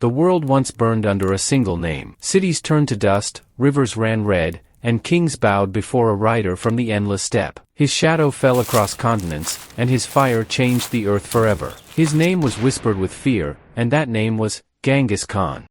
The world once burned under a single name. Cities turned to dust, rivers ran red, and kings bowed before a rider from the endless steppe. His shadow fell across continents, and his fire changed the earth forever. His name was whispered with fear, and that name was Genghis Khan.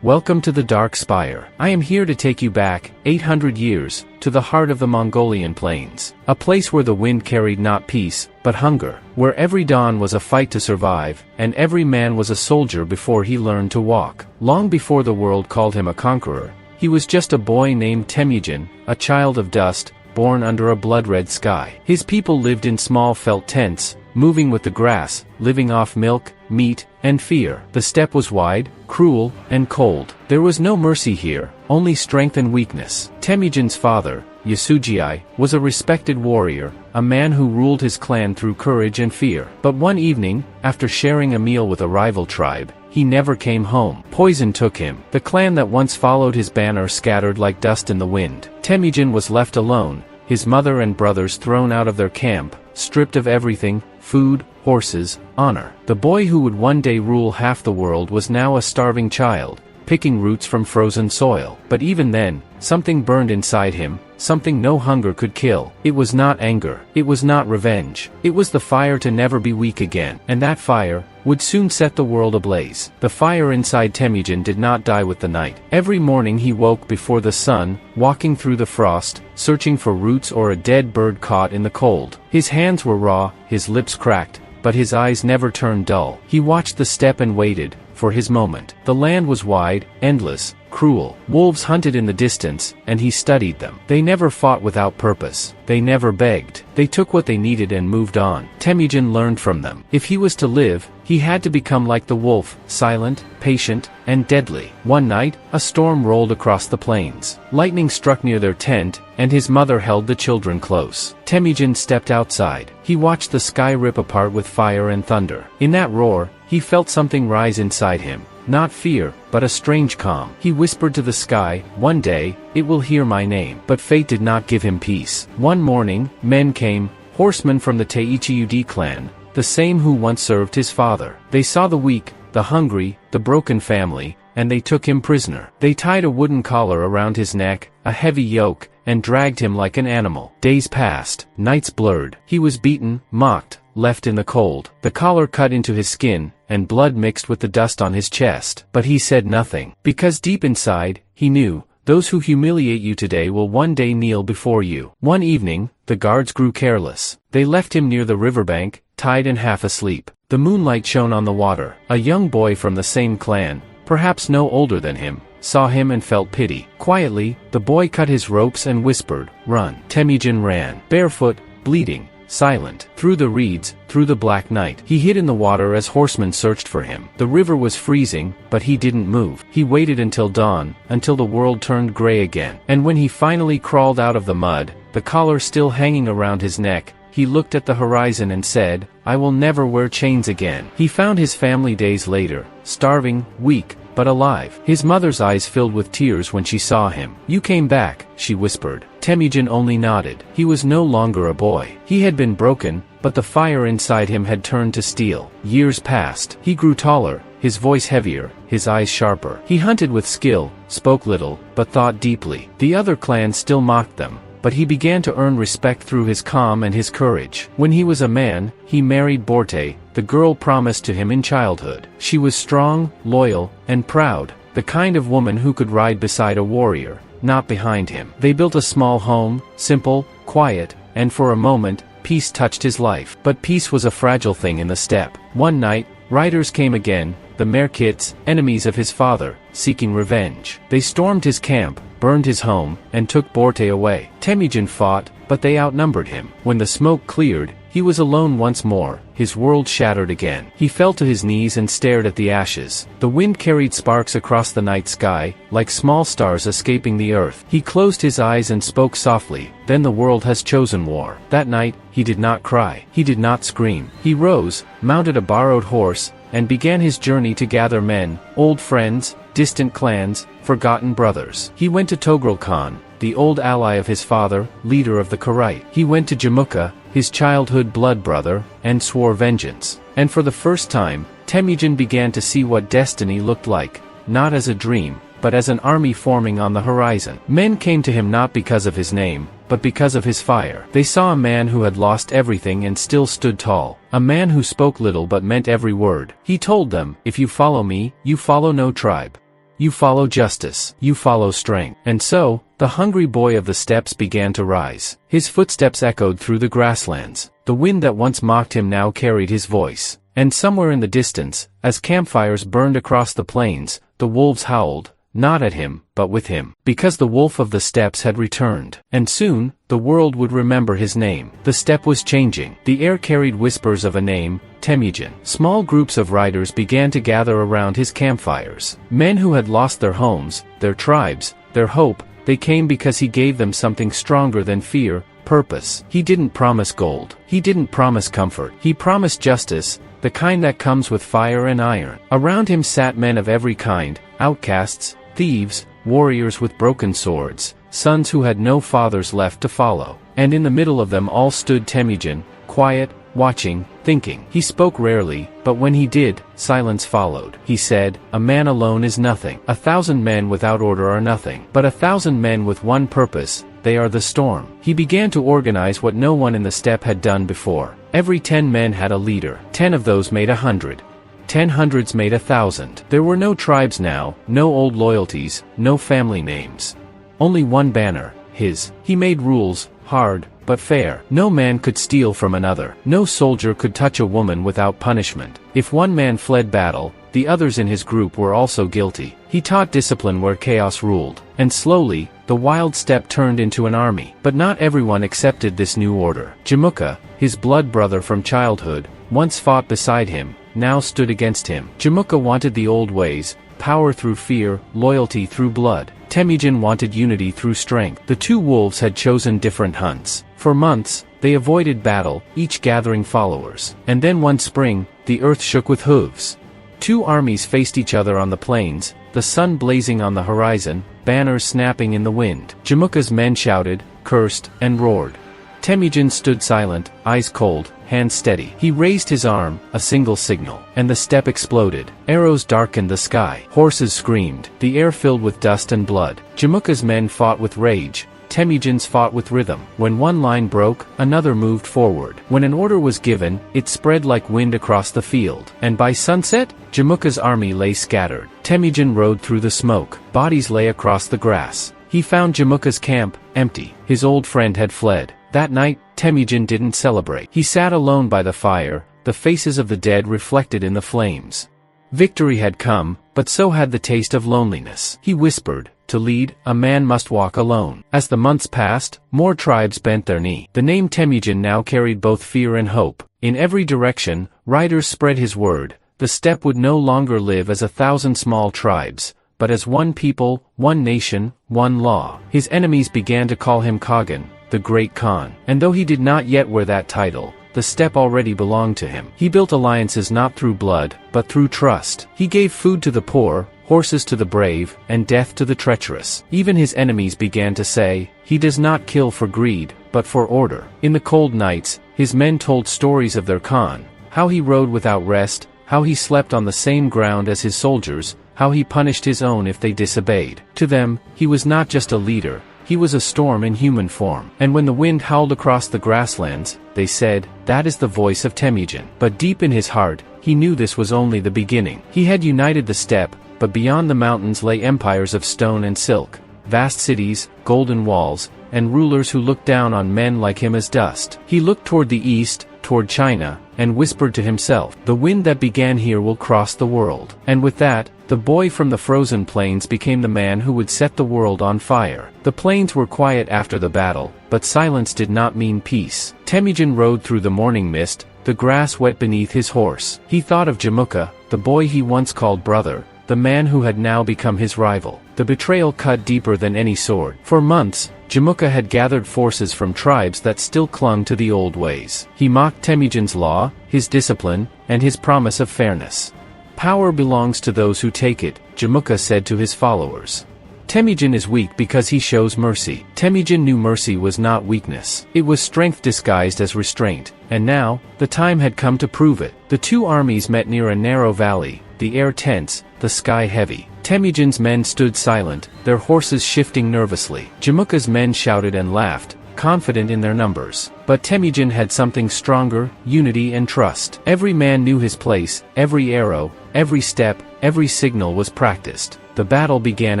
Welcome to the Dark Spire. I am here to take you back, 800 years, to the heart of the Mongolian plains. A place where the wind carried not peace, but hunger. Where every dawn was a fight to survive, and every man was a soldier before he learned to walk. Long before the world called him a conqueror, he was just a boy named Temujin, a child of dust, born under a blood-red sky. His people lived in small felt tents, moving with the grass, living off milk, meat, and fear. The steppe was wide, cruel, and cold. There was no mercy here, only strength and weakness. Temujin's father, Yasugei, was a respected warrior, a man who ruled his clan through courage and fear. But one evening, after sharing a meal with a rival tribe, he never came home. Poison took him. The clan that once followed his banner scattered like dust in the wind. Temujin was left alone, his mother and brothers thrown out of their camp, stripped of everything, food, horses, honor. The boy who would one day rule half the world was now a starving child, picking roots from frozen soil. But even then, something burned inside him, something no hunger could kill. It was not anger. It was not revenge. It was the fire to never be weak again. And that fire would soon set the world ablaze. The fire inside Temujin did not die with the night. Every morning he woke before the sun, walking through the frost, searching for roots or a dead bird caught in the cold. His hands were raw, his lips cracked, but his eyes never turned dull. He watched the steppe and waited for his moment. The land was wide, endless, cruel. Wolves hunted in the distance, and he studied them. They never fought without purpose. They never begged. They took what they needed and moved on. Temujin learned from them. If he was to live, he had to become like the wolf, silent, patient, and deadly. One night, a storm rolled across the plains. Lightning struck near their tent, and his mother held the children close. Temujin stepped outside. He watched the sky rip apart with fire and thunder. In that roar, he felt something rise inside him. Not fear, but a strange calm. He whispered to the sky, "One day, it will hear my name." But fate did not give him peace. One morning, men came, horsemen from the Taichiud clan, the same who once served his father. They saw the weak, the hungry, the broken family, and they took him prisoner. They tied a wooden collar around his neck, a heavy yoke, and dragged him like an animal. Days passed, nights blurred. He was beaten, mocked, left in the cold. The collar cut into his skin, and blood mixed with the dust on his chest. But he said nothing. Because deep inside, he knew, those who humiliate you today will one day kneel before you. One evening, the guards grew careless. They left him near the riverbank, tied and half asleep. The moonlight shone on the water. A young boy from the same clan, perhaps no older than him, saw him and felt pity. Quietly, the boy cut his ropes and whispered, "Run." Temujin ran, barefoot, bleeding, silent, through the reeds, through the black night. He hid in the water as horsemen searched for him. The river was freezing, but he didn't move. He waited until dawn, until the world turned gray again. And when he finally crawled out of the mud, the collar still hanging around his neck, he looked at the horizon and said, "I will never wear chains again." He found his family days later, starving, weak, but alive. His mother's eyes filled with tears when she saw him. "You came back," she whispered. Temujin only nodded. He was no longer a boy. He had been broken, but the fire inside him had turned to steel. Years passed. He grew taller, his voice heavier, his eyes sharper. He hunted with skill, spoke little, but thought deeply. The other clans still mocked them, but he began to earn respect through his calm and his courage. When he was a man, he married Borte, the girl promised to him in childhood. She was strong, loyal, and proud, the kind of woman who could ride beside a warrior, not behind him. They built a small home, simple, quiet, and for a moment, peace touched his life. But peace was a fragile thing in the steppe. One night, riders came again, the Merkits, enemies of his father, seeking revenge. They stormed his camp, burned his home, and took Borte away. Temujin fought, but they outnumbered him. When the smoke cleared, he was alone once more, his world shattered again. He fell to his knees and stared at the ashes. The wind carried sparks across the night sky, like small stars escaping the earth. He closed his eyes and spoke softly, "Then the world has chosen war." That night, he did not cry. He did not scream. He rose, mounted a borrowed horse, and began his journey to gather men, old friends, distant clans, forgotten brothers. He went to Togrul Khan, the old ally of his father, leader of the Kharite. He went to Jamukha, his childhood blood brother, and swore vengeance. And for the first time, Temujin began to see what destiny looked like, not as a dream, but as an army forming on the horizon. Men came to him not because of his name, but because of his fire. They saw a man who had lost everything and still stood tall. A man who spoke little but meant every word. He told them, "If you follow me, you follow no tribe. You follow justice. You follow strength." And so, the hungry boy of the steppes began to rise. His footsteps echoed through the grasslands. The wind that once mocked him now carried his voice. And somewhere in the distance, as campfires burned across the plains, the wolves howled, not at him, but with him. Because the wolf of the steppes had returned. And soon, the world would remember his name. The steppe was changing. The air carried whispers of a name, Temujin. Small groups of riders began to gather around his campfires. Men who had lost their homes, their tribes, their hope. They came because he gave them something stronger than fear, purpose. He didn't promise gold. He didn't promise comfort. He promised justice, the kind that comes with fire and iron. Around him sat men of every kind, outcasts, thieves, warriors with broken swords, sons who had no fathers left to follow. And in the middle of them all stood Temujin, quiet, watching, thinking. He spoke rarely, but when he did, silence followed. He said, "A man alone is nothing. 1,000 men without order are nothing. But 1,000 men with one purpose, they are the storm." He began to organize what no one in the steppe had done before. Every 10 men had a leader. 10 of those made 100. 10 hundreds made 1,000. There were no tribes now, no old loyalties, no family names. Only one banner, his. He made rules, hard, but fair. No man could steal from another. No soldier could touch a woman without punishment. If one man fled battle, the others in his group were also guilty. He taught discipline where chaos ruled. And slowly, the wild steppe turned into an army. But not everyone accepted this new order. Jamukha, his blood brother from childhood, once fought beside him, now stood against him. Jamukha wanted the old ways, power through fear, loyalty through blood. Temujin wanted unity through strength. The two wolves had chosen different hunts. For months, they avoided battle, each gathering followers. And then one spring, the earth shook with hooves. Two armies faced each other on the plains, the sun blazing on the horizon, banners snapping in the wind. Jamukha's men shouted, cursed, and roared. Temujin stood silent, eyes cold, hands steady. He raised his arm, a single signal, and the steppe exploded. Arrows darkened the sky. Horses screamed. The air filled with dust and blood. Jamukha's men fought with rage. Temujin's fought with rhythm. When one line broke, another moved forward. When an order was given, it spread like wind across the field. And by sunset, Jamukha's army lay scattered. Temujin rode through the smoke. Bodies lay across the grass. He found Jamukha's camp, empty. His old friend had fled. That night, Temujin didn't celebrate. He sat alone by the fire, the faces of the dead reflected in the flames. Victory had come, but so had the taste of loneliness. He whispered, "To lead, a man must walk alone." As the months passed, more tribes bent their knee. The name Temujin now carried both fear and hope. In every direction, riders spread his word. The steppe would no longer live as 1,000 small tribes, but as one people, one nation, one law. His enemies began to call him Khagan, the Great Khan. And though he did not yet wear that title, the steppe already belonged to him. He built alliances not through blood, but through trust. He gave food to the poor, horses to the brave, and death to the treacherous. Even his enemies began to say, "He does not kill for greed, but for order." In the cold nights, his men told stories of their Khan, how he rode without rest, how he slept on the same ground as his soldiers, how he punished his own if they disobeyed. To them, he was not just a leader, he was a storm in human form. And when the wind howled across the grasslands, they said, "That is the voice of Temujin." But deep in his heart, he knew this was only the beginning. He had united the steppe, but beyond the mountains lay empires of stone and silk, vast cities, golden walls, and rulers who looked down on men like him as dust. He looked toward the east, toward China, and whispered to himself, "The wind that began here will cross the world." And with that, the boy from the frozen plains became the man who would set the world on fire. The plains were quiet after the battle, but silence did not mean peace. Temujin rode through the morning mist, the grass wet beneath his horse. He thought of Jamukha, the boy he once called brother, the man who had now become his rival. The betrayal cut deeper than any sword. For months, Jamukha had gathered forces from tribes that still clung to the old ways. He mocked Temujin's law, his discipline, and his promise of fairness. Power belongs to those who take it, Jamuka said to his followers. Temujin is weak because he shows mercy. Temujin knew mercy was not weakness. It was strength disguised as restraint, and now, the time had come to prove it. The two armies met near a narrow valley, the air tense, the sky heavy. Temujin's men stood silent, their horses shifting nervously. Jamuka's men shouted and laughed, confident in their numbers. But Temujin had something stronger, unity and trust. Every man knew his place, every arrow, every step, every signal was practiced. The battle began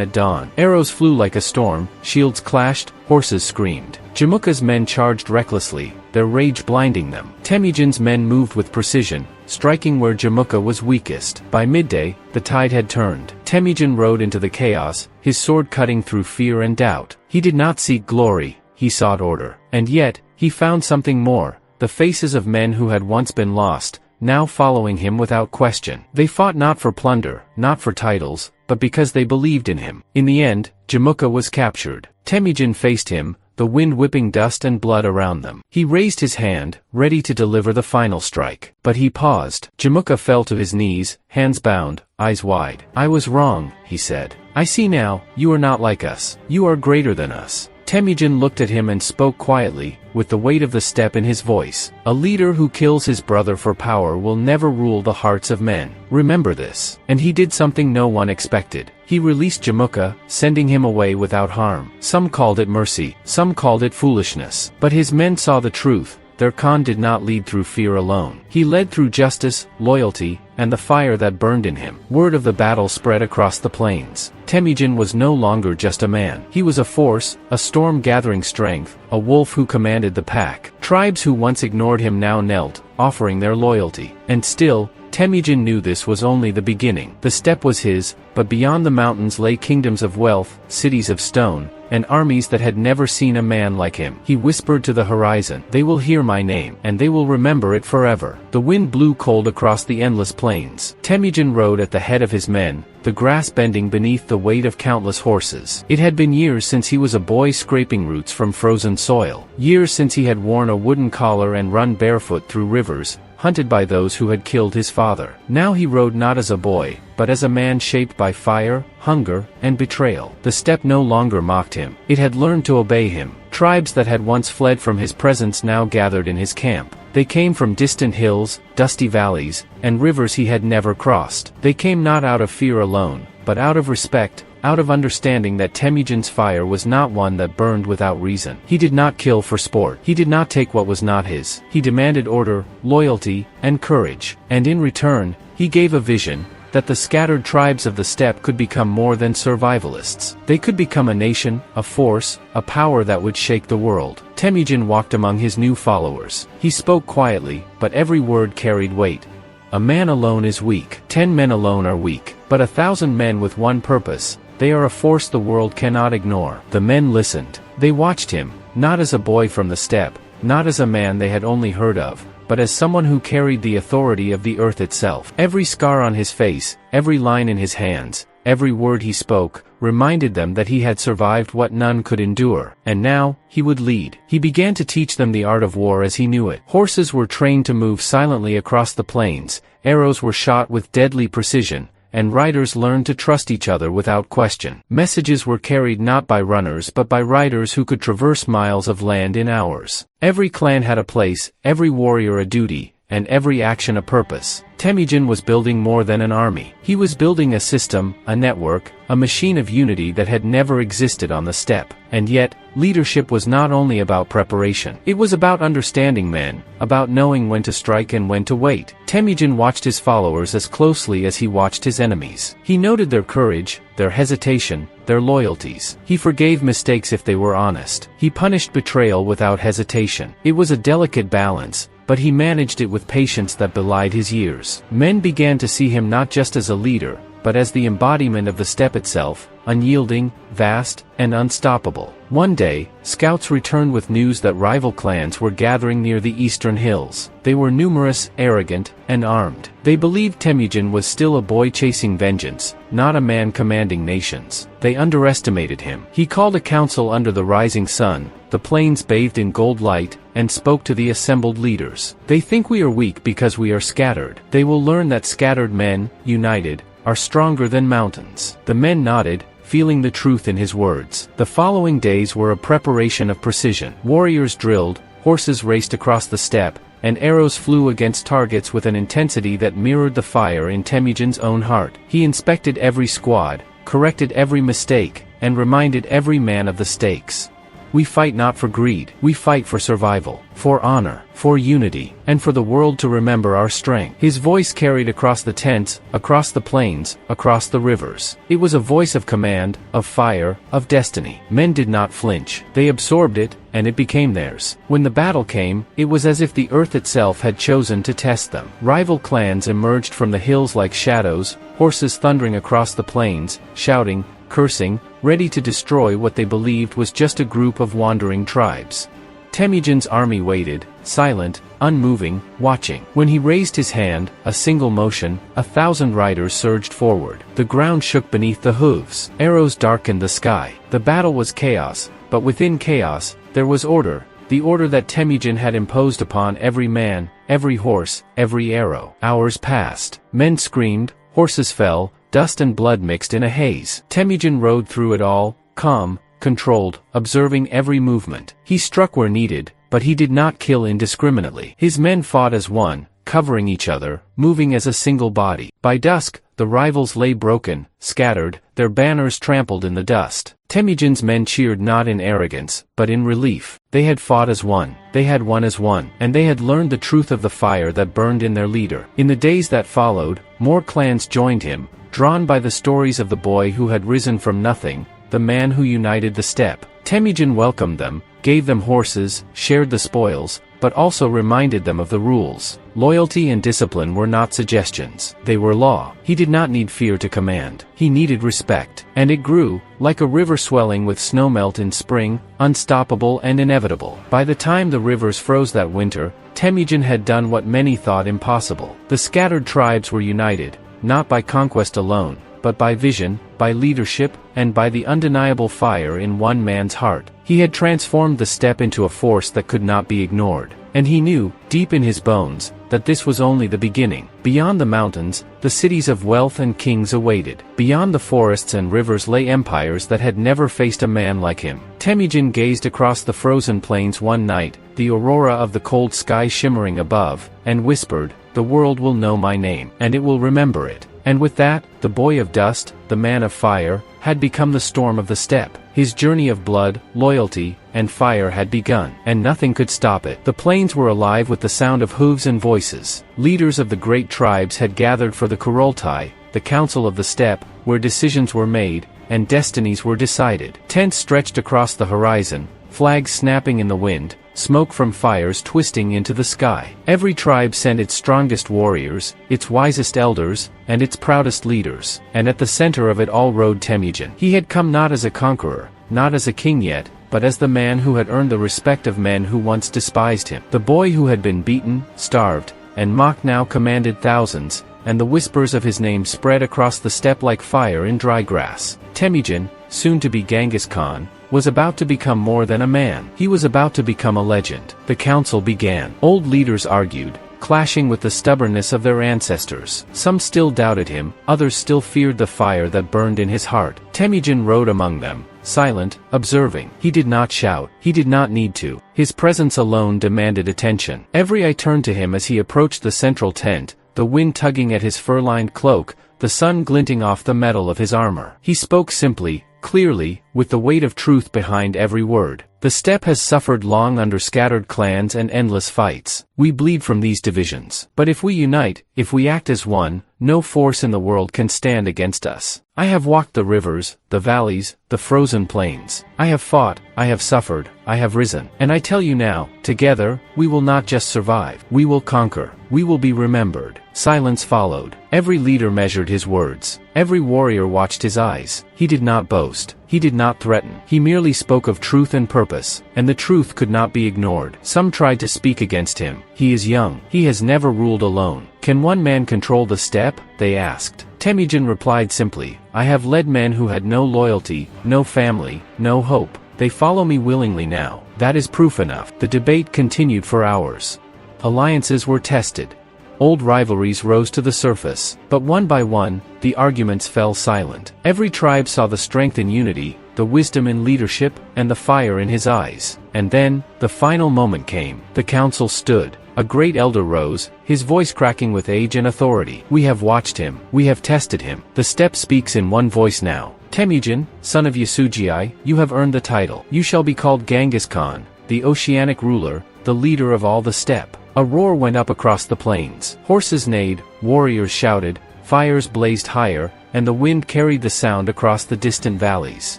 at dawn. Arrows flew like a storm, shields clashed, horses screamed. Jamuka's men charged recklessly, their rage blinding them. Temujin's men moved with precision, striking where Jamuka was weakest. By midday, the tide had turned. Temujin rode into the chaos, his sword cutting through fear and doubt. He did not seek glory, he sought order. And yet, he found something more, the faces of men who had once been lost, now following him without question. They fought not for plunder, not for titles, but because they believed in him. In the end, Jamuka was captured. Temujin faced him, the wind whipping dust and blood around them. He raised his hand, ready to deliver the final strike. But he paused. Jamuka fell to his knees, hands bound, eyes wide. "I was wrong," he said. "I see now, you are not like us. You are greater than us." Temujin looked at him and spoke quietly, with the weight of the steppe in his voice. "A leader who kills his brother for power will never rule the hearts of men. Remember this." And he did something no one expected. He released Jamuka, sending him away without harm. Some called it mercy, some called it foolishness. But his men saw the truth. Their Khan did not lead through fear alone. He led through justice, loyalty, and the fire that burned in him. Word of the battle spread across the plains. Temujin was no longer just a man. He was a force, a storm gathering strength, a wolf who commanded the pack. Tribes who once ignored him now knelt, offering their loyalty. And still, Temujin knew this was only the beginning. The steppe was his, but beyond the mountains lay kingdoms of wealth, cities of stone, and armies that had never seen a man like him. He whispered to the horizon, "They will hear my name, and they will remember it forever." The wind blew cold across the endless plains. Temujin rode at the head of his men, the grass bending beneath the weight of countless horses. It had been years since he was a boy scraping roots from frozen soil. Years since he had worn a wooden collar and run barefoot through rivers, hunted by those who had killed his father. Now he rode not as a boy, but as a man shaped by fire, hunger, and betrayal. The steppe no longer mocked him. It had learned to obey him. Tribes that had once fled from his presence now gathered in his camp. They came from distant hills, dusty valleys, and rivers he had never crossed. They came not out of fear alone, but out of respect, out of understanding that Temujin's fire was not one that burned without reason. He did not kill for sport. He did not take what was not his. He demanded order, loyalty, and courage. And in return, he gave a vision, that the scattered tribes of the steppe could become more than survivalists. They could become a nation, a force, a power that would shake the world. Temujin walked among his new followers. He spoke quietly, but every word carried weight. "A man alone is weak. 10 men alone are weak. But 1,000 men with one purpose, they are a force the world cannot ignore." The men listened. They watched him, not as a boy from the steppe, not as a man they had only heard of, but as someone who carried the authority of the earth itself. Every scar on his face, every line in his hands, every word he spoke, reminded them that he had survived what none could endure. And now, he would lead. He began to teach them the art of war as he knew it. Horses were trained to move silently across the plains, arrows were shot with deadly precision, and riders learned to trust each other without question. Messages were carried not by runners but by riders who could traverse miles of land in hours. Every clan had a place, every warrior a duty, and every action a purpose. Temujin was building more than an army. He was building a system, a network, a machine of unity that had never existed on the steppe. And yet, leadership was not only about preparation. It was about understanding men, about knowing when to strike and when to wait. Temujin watched his followers as closely as he watched his enemies. He noted their courage, their hesitation, their loyalties. He forgave mistakes if they were honest. He punished betrayal without hesitation. It was a delicate balance, but he managed it with patience that belied his years. Men began to see him not just as a leader, but as the embodiment of the steppe itself, unyielding, vast, and unstoppable. One day, scouts returned with news that rival clans were gathering near the eastern hills. They were numerous, arrogant, and armed. They believed Temujin was still a boy chasing vengeance, not a man commanding nations. They underestimated him. He called a council under the rising sun, the plains bathed in gold light, and spoke to the assembled leaders. They think we are weak because we are scattered. They will learn that scattered men, united, are stronger than mountains. The men nodded, feeling the truth in his words. The following days were a preparation of precision. Warriors drilled, horses raced across the steppe, and arrows flew against targets with an intensity that mirrored the fire in Temujin's own heart. He inspected every squad, corrected every mistake, and reminded every man of the stakes. We fight not for greed, we fight for survival, for honor, for unity, and for the world to remember our strength. His voice carried across the tents, across the plains, across the rivers. It was a voice of command, of fire, of destiny. Men did not flinch. They absorbed it, and it became theirs. When the battle came, it was as if the earth itself had chosen to test them. Rival clans emerged from the hills like shadows, horses thundering across the plains, shouting, cursing, ready to destroy what they believed was just a group of wandering tribes. Temujin's army waited, silent, unmoving, watching. When he raised his hand, a single motion, 1,000 riders surged forward. The ground shook beneath the hooves. Arrows darkened the sky. The battle was chaos, but within chaos, there was order, the order that Temujin had imposed upon every man, every horse, every arrow. Hours passed. Men screamed, horses fell, dust and blood mixed in a haze. Temujin rode through it all, calm, controlled, observing every movement. He struck where needed, but he did not kill indiscriminately. His men fought as one, covering each other, moving as a single body. By dusk, the rivals lay broken, scattered, their banners trampled in the dust. Temujin's men cheered not in arrogance, but in relief. They had fought as one, they had won as one, and they had learned the truth of the fire that burned in their leader. In the days that followed, more clans joined him, drawn by the stories of the boy who had risen from nothing, the man who united the steppe. Temujin welcomed them, gave them horses, shared the spoils, but also reminded them of the rules. Loyalty and discipline were not suggestions, they were law. He did not need fear to command, he needed respect. And it grew, like a river swelling with snowmelt in spring, unstoppable and inevitable. By the time the rivers froze that winter, Temujin had done what many thought impossible. The scattered tribes were united, not by conquest alone, but by vision, by leadership, and by the undeniable fire in one man's heart. He had transformed the steppe into a force that could not be ignored. And he knew, deep in his bones, that this was only the beginning. Beyond the mountains, the cities of wealth and kings awaited. Beyond the forests and rivers lay empires that had never faced a man like him. Temujin gazed across the frozen plains one night, the aurora of the cold sky shimmering above, and whispered, "The world will know my name, and it will remember it." And with that, the boy of dust, the man of fire, had become the storm of the steppe. His journey of blood, loyalty, and fire had begun, and nothing could stop it. The plains were alive with the sound of hooves and voices. Leaders of the great tribes had gathered for the Kurultai, the council of the steppe, where decisions were made, and destinies were decided. Tents stretched across the horizon, flags snapping in the wind, smoke from fires twisting into the sky. Every tribe sent its strongest warriors, its wisest elders, and its proudest leaders. And at the center of it all rode Temujin. He had come not as a conqueror, not as a king yet, but as the man who had earned the respect of men who once despised him. The boy who had been beaten, starved, and mocked now commanded thousands, and the whispers of his name spread across the steppe like fire in dry grass. Temujin, soon to be Genghis Khan, was about to become more than a man. He was about to become a legend. The council began. Old leaders argued, clashing with the stubbornness of their ancestors. Some still doubted him, others still feared the fire that burned in his heart. Temujin rode among them, silent, observing. He did not shout, he did not need to. His presence alone demanded attention. Every eye turned to him as he approached the central tent, the wind tugging at his fur-lined cloak, the sun glinting off the metal of his armor. He spoke simply, clearly, with the weight of truth behind every word. The steppe has suffered long under scattered clans and endless fights. We bleed from these divisions. But if we unite, if we act as one, no force in the world can stand against us. I have walked the rivers, the valleys, the frozen plains. I have fought, I have suffered, I have risen. And I tell you now, together, we will not just survive. We will conquer. We will be remembered. Silence followed. Every leader measured his words. Every warrior watched his eyes. He did not boast. He did not threaten. He merely spoke of truth and purpose, and the truth could not be ignored. Some tried to speak against him. He is young. He has never ruled alone. Can one man control the steppe? They asked. Temujin replied simply, I have led men who had no loyalty, no family, no hope. They follow me willingly now. That is proof enough. The debate continued for hours. Alliances were tested. Old rivalries rose to the surface, but one by one, the arguments fell silent. Every tribe saw the strength in unity, the wisdom in leadership, and the fire in his eyes. And then, the final moment came. The council stood. A great elder rose, his voice cracking with age and authority. We have watched him. We have tested him. The steppe speaks in one voice now. Temujin, son of Yasujii, you have earned the title. You shall be called Genghis Khan, the oceanic ruler, the leader of all the steppe. A roar went up across the plains. Horses neighed, warriors shouted, fires blazed higher, and the wind carried the sound across the distant valleys.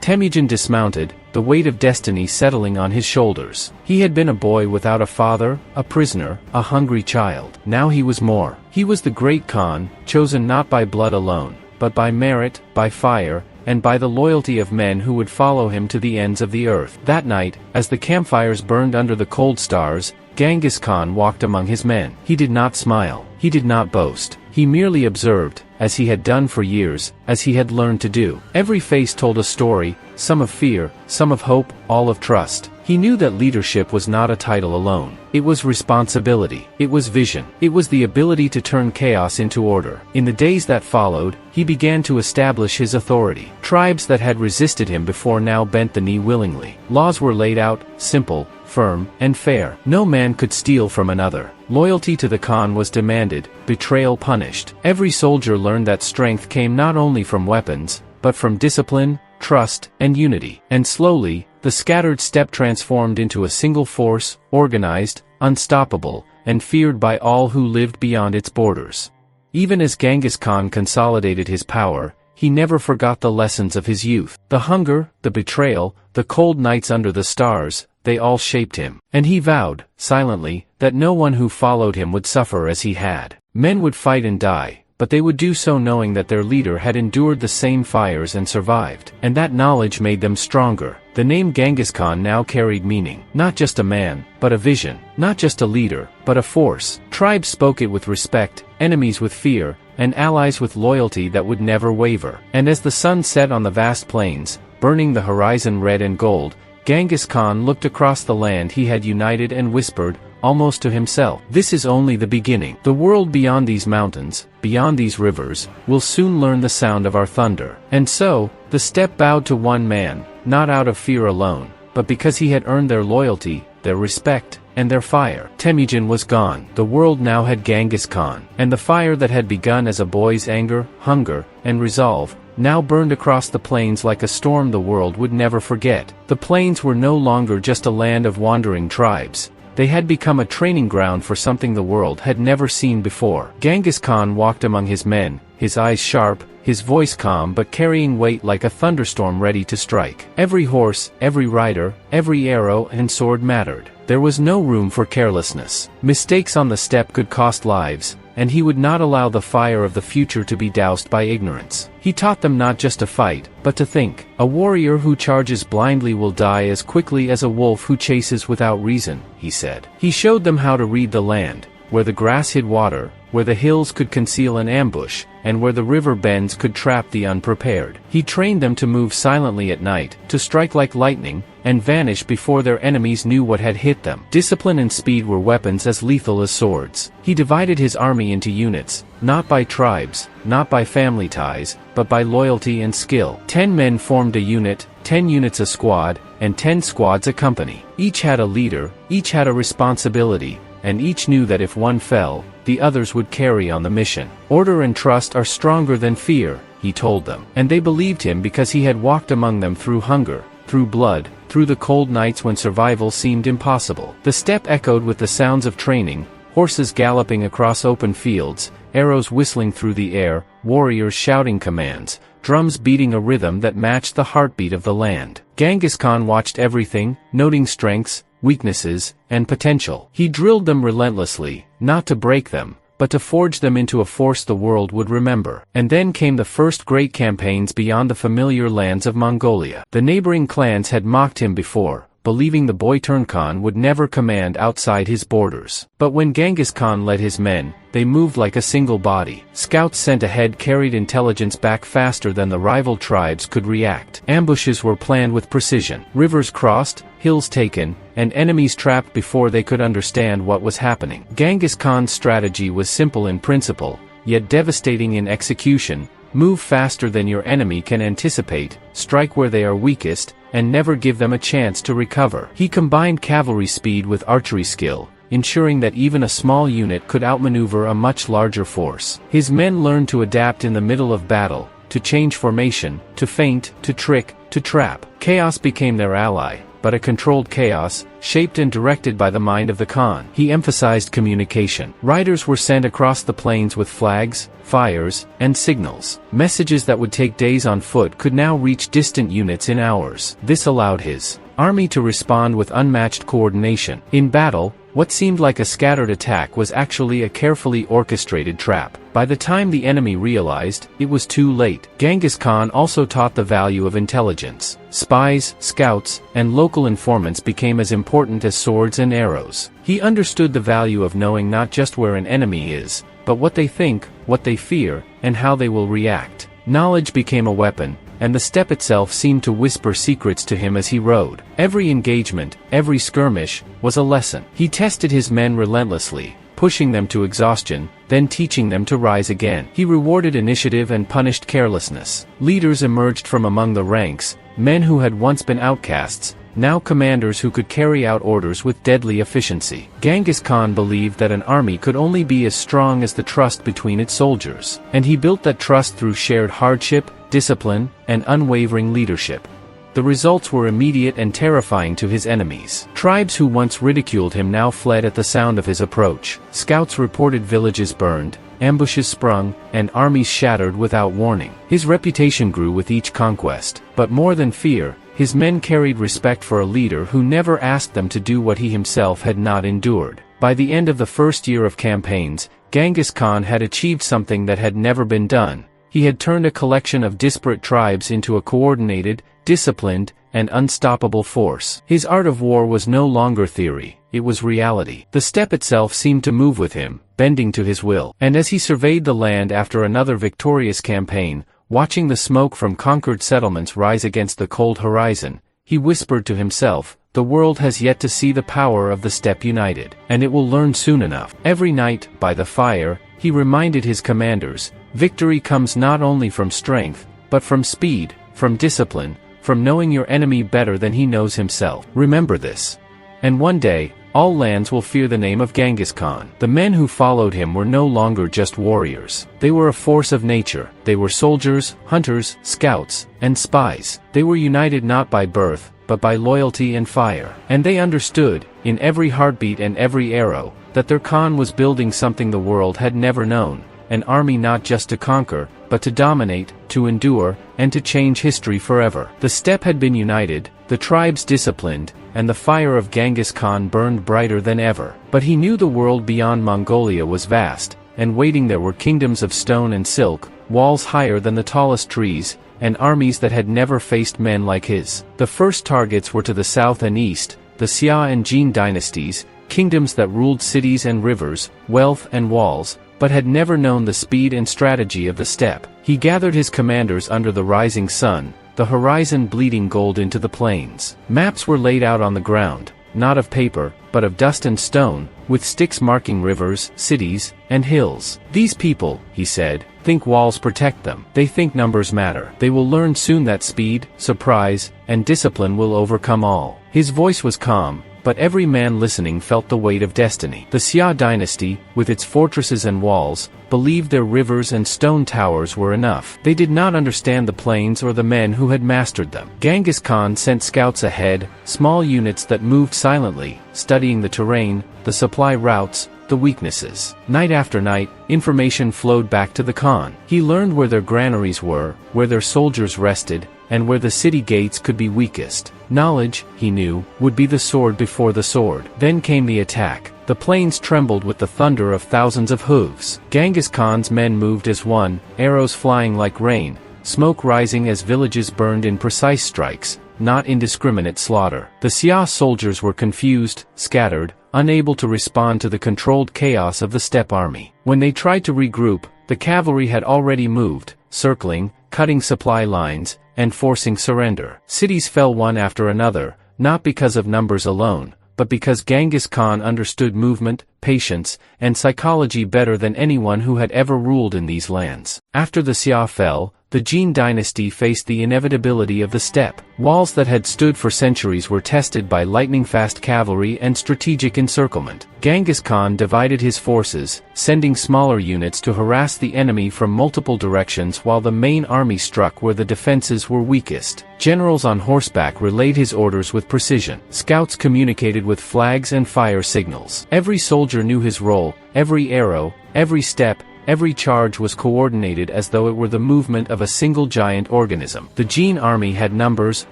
Temujin dismounted, the weight of destiny settling on his shoulders. He had been a boy without a father, a prisoner, a hungry child. Now he was more. He was the great Khan, chosen not by blood alone, but by merit, by fire, and by the loyalty of men who would follow him to the ends of the earth. That night, as the campfires burned under the cold stars, Genghis Khan walked among his men. He did not smile. He did not boast. He merely observed, as he had done for years, as he had learned to do. Every face told a story, some of fear, some of hope, all of trust. He knew that leadership was not a title alone. It was responsibility. It was vision. It was the ability to turn chaos into order. In the days that followed, he began to establish his authority. Tribes that had resisted him before now bent the knee willingly. Laws were laid out, simple, firm, and fair. No man could steal from another. Loyalty to the Khan was demanded, betrayal punished. Every soldier learned that strength came not only from weapons, but from discipline, trust, and unity. And slowly, the scattered steppe transformed into a single force, organized, unstoppable, and feared by all who lived beyond its borders. Even as Genghis Khan consolidated his power, he never forgot the lessons of his youth. The hunger, the betrayal, the cold nights under the stars, they all shaped him. And he vowed, silently, that no one who followed him would suffer as he had. Men would fight and die, but they would do so knowing that their leader had endured the same fires and survived. And that knowledge made them stronger. The name Genghis Khan now carried meaning. Not just a man, but a vision. Not just a leader, but a force. Tribes spoke it with respect, enemies with fear, and allies with loyalty that would never waver. And as the sun set on the vast plains, burning the horizon red and gold, Genghis Khan looked across the land he had united and whispered, almost to himself, this is only the beginning. The world beyond these mountains, beyond these rivers, will soon learn the sound of our thunder. And so, the steppe bowed to one man, not out of fear alone, but because he had earned their loyalty, their respect, and their fire. Temujin was gone. The world now had Genghis Khan, and the fire that had begun as a boy's anger, hunger, and resolve, now burned across the plains like a storm the world would never forget. The plains were no longer just a land of wandering tribes. They had become a training ground for something the world had never seen before. Genghis Khan walked among his men, his eyes sharp, his voice calm but carrying weight like a thunderstorm ready to strike. Every horse, every rider, every arrow and sword mattered. There was no room for carelessness. Mistakes on the steppe could cost lives, and he would not allow the fire of the future to be doused by ignorance. He taught them not just to fight, but to think. A warrior who charges blindly will die as quickly as a wolf who chases without reason, he said. He showed them how to read the land, where the grass hid water, where the hills could conceal an ambush, and where the river bends could trap the unprepared. He trained them to move silently at night, to strike like lightning, and vanish before their enemies knew what had hit them. Discipline and speed were weapons as lethal as swords. He divided his army into units, not by tribes, not by family ties, but by loyalty and skill. 10 men formed a unit, 10 units a squad, and 10 squads a company. Each had a leader, each had a responsibility, and each knew that if one fell, the others would carry on the mission. Order and trust are stronger than fear, he told them. And they believed him because he had walked among them through hunger, through blood, through the cold nights when survival seemed impossible. The steppe echoed with the sounds of training, horses galloping across open fields, arrows whistling through the air, warriors shouting commands, drums beating a rhythm that matched the heartbeat of the land. Genghis Khan watched everything, noting strengths, weaknesses, and potential. He drilled them relentlessly, not to break them, but to forge them into a force the world would remember. And then came the first great campaigns beyond the familiar lands of Mongolia. The neighboring clans had mocked him before, believing the boy Khan would never command outside his borders. But when Genghis Khan led his men, they moved like a single body. Scouts sent ahead carried intelligence back faster than the rival tribes could react. Ambushes were planned with precision. Rivers crossed, hills taken, and enemies trapped before they could understand what was happening. Genghis Khan's strategy was simple in principle, yet devastating in execution. Move faster than your enemy can anticipate, strike where they are weakest, and never give them a chance to recover. He combined cavalry speed with archery skill, ensuring that even a small unit could outmaneuver a much larger force. His men learned to adapt in the middle of battle, to change formation, to feint, to trick, to trap. Chaos became their ally, but a controlled chaos, shaped and directed by the mind of the Khan. He emphasized communication. Riders were sent across the plains with flags, fires, and signals. Messages that would take days on foot could now reach distant units in hours. This allowed his army to respond with unmatched coordination. In battle, what seemed like a scattered attack was actually a carefully orchestrated trap. By the time the enemy realized, it was too late. Genghis Khan also taught the value of intelligence. Spies, scouts, and local informants became as important as swords and arrows. He understood the value of knowing not just where an enemy is, but what they think, what they fear, and how they will react. Knowledge became a weapon, and the steppe itself seemed to whisper secrets to him as he rode. Every engagement, every skirmish, was a lesson. He tested his men relentlessly, pushing them to exhaustion, then teaching them to rise again. He rewarded initiative and punished carelessness. Leaders emerged from among the ranks, men who had once been outcasts, now commanders who could carry out orders with deadly efficiency. Genghis Khan believed that an army could only be as strong as the trust between its soldiers, and he built that trust through shared hardship, discipline, and unwavering leadership. The results were immediate and terrifying to his enemies. Tribes who once ridiculed him now fled at the sound of his approach. Scouts reported villages burned, ambushes sprung, and armies shattered without warning. His reputation grew with each conquest, but more than fear, his men carried respect for a leader who never asked them to do what he himself had not endured. By the end of the first year of campaigns, Genghis Khan had achieved something that had never been done. He had turned a collection of disparate tribes into a coordinated, disciplined, and unstoppable force. His art of war was no longer theory, it was reality. The steppe itself seemed to move with him, bending to his will. And as he surveyed the land after another victorious campaign, watching the smoke from conquered settlements rise against the cold horizon, he whispered to himself, "The world has yet to see the power of the steppe united, and it will learn soon enough." Every night, by the fire, he reminded his commanders, victory comes not only from strength, but from speed, from discipline, from knowing your enemy better than he knows himself. Remember this. And one day, all lands will fear the name of Genghis Khan. The men who followed him were no longer just warriors. They were a force of nature. They were soldiers, hunters, scouts, and spies. They were united not by birth, but by loyalty and fire. And they understood, in every heartbeat and every arrow, that their Khan was building something the world had never known. An army not just to conquer, but to dominate, to endure, and to change history forever. The steppe had been united, the tribes disciplined, and the fire of Genghis Khan burned brighter than ever. But he knew the world beyond Mongolia was vast, and waiting there were kingdoms of stone and silk, walls higher than the tallest trees, and armies that had never faced men like his. The first targets were to the south and east, the Xia and Jin dynasties, kingdoms that ruled cities and rivers, wealth and walls, but had never known the speed and strategy of the steppe. He gathered his commanders under the rising sun, the horizon bleeding gold into the plains. Maps were laid out on the ground, not of paper, but of dust and stone, with sticks marking rivers, cities, and hills. These people, he said, think walls protect them. They think numbers matter. They will learn soon that speed, surprise, and discipline will overcome all. His voice was calm, but every man listening felt the weight of destiny. The Xia dynasty, with its fortresses and walls, believed their rivers and stone towers were enough. They did not understand the plains or the men who had mastered them. Genghis Khan sent scouts ahead, small units that moved silently, studying the terrain, the supply routes, the weaknesses. Night after night, information flowed back to the Khan. He learned where their granaries were, where their soldiers rested, and where the city gates could be weakest. Knowledge, he knew, would be the sword before the sword. Then came the attack. The plains trembled with the thunder of thousands of hooves. Genghis Khan's men moved as one, arrows flying like rain, smoke rising as villages burned in precise strikes, not indiscriminate slaughter. The Xia soldiers were confused, scattered, unable to respond to the controlled chaos of the steppe army. When they tried to regroup, the cavalry had already moved, circling, cutting supply lines, and forcing surrender. Cities fell one after another, not because of numbers alone, but because Genghis Khan understood movement, patience, and psychology better than anyone who had ever ruled in these lands. After the Xia fell, the Jin dynasty faced the inevitability of the steppe. Walls that had stood for centuries were tested by lightning-fast cavalry and strategic encirclement. Genghis Khan divided his forces, sending smaller units to harass the enemy from multiple directions while the main army struck where the defenses were weakest. Generals on horseback relayed his orders with precision. Scouts communicated with flags and fire signals. Every soldier knew his role, every arrow, every step, every charge was coordinated as though it were the movement of a single giant organism. The Jin army had numbers,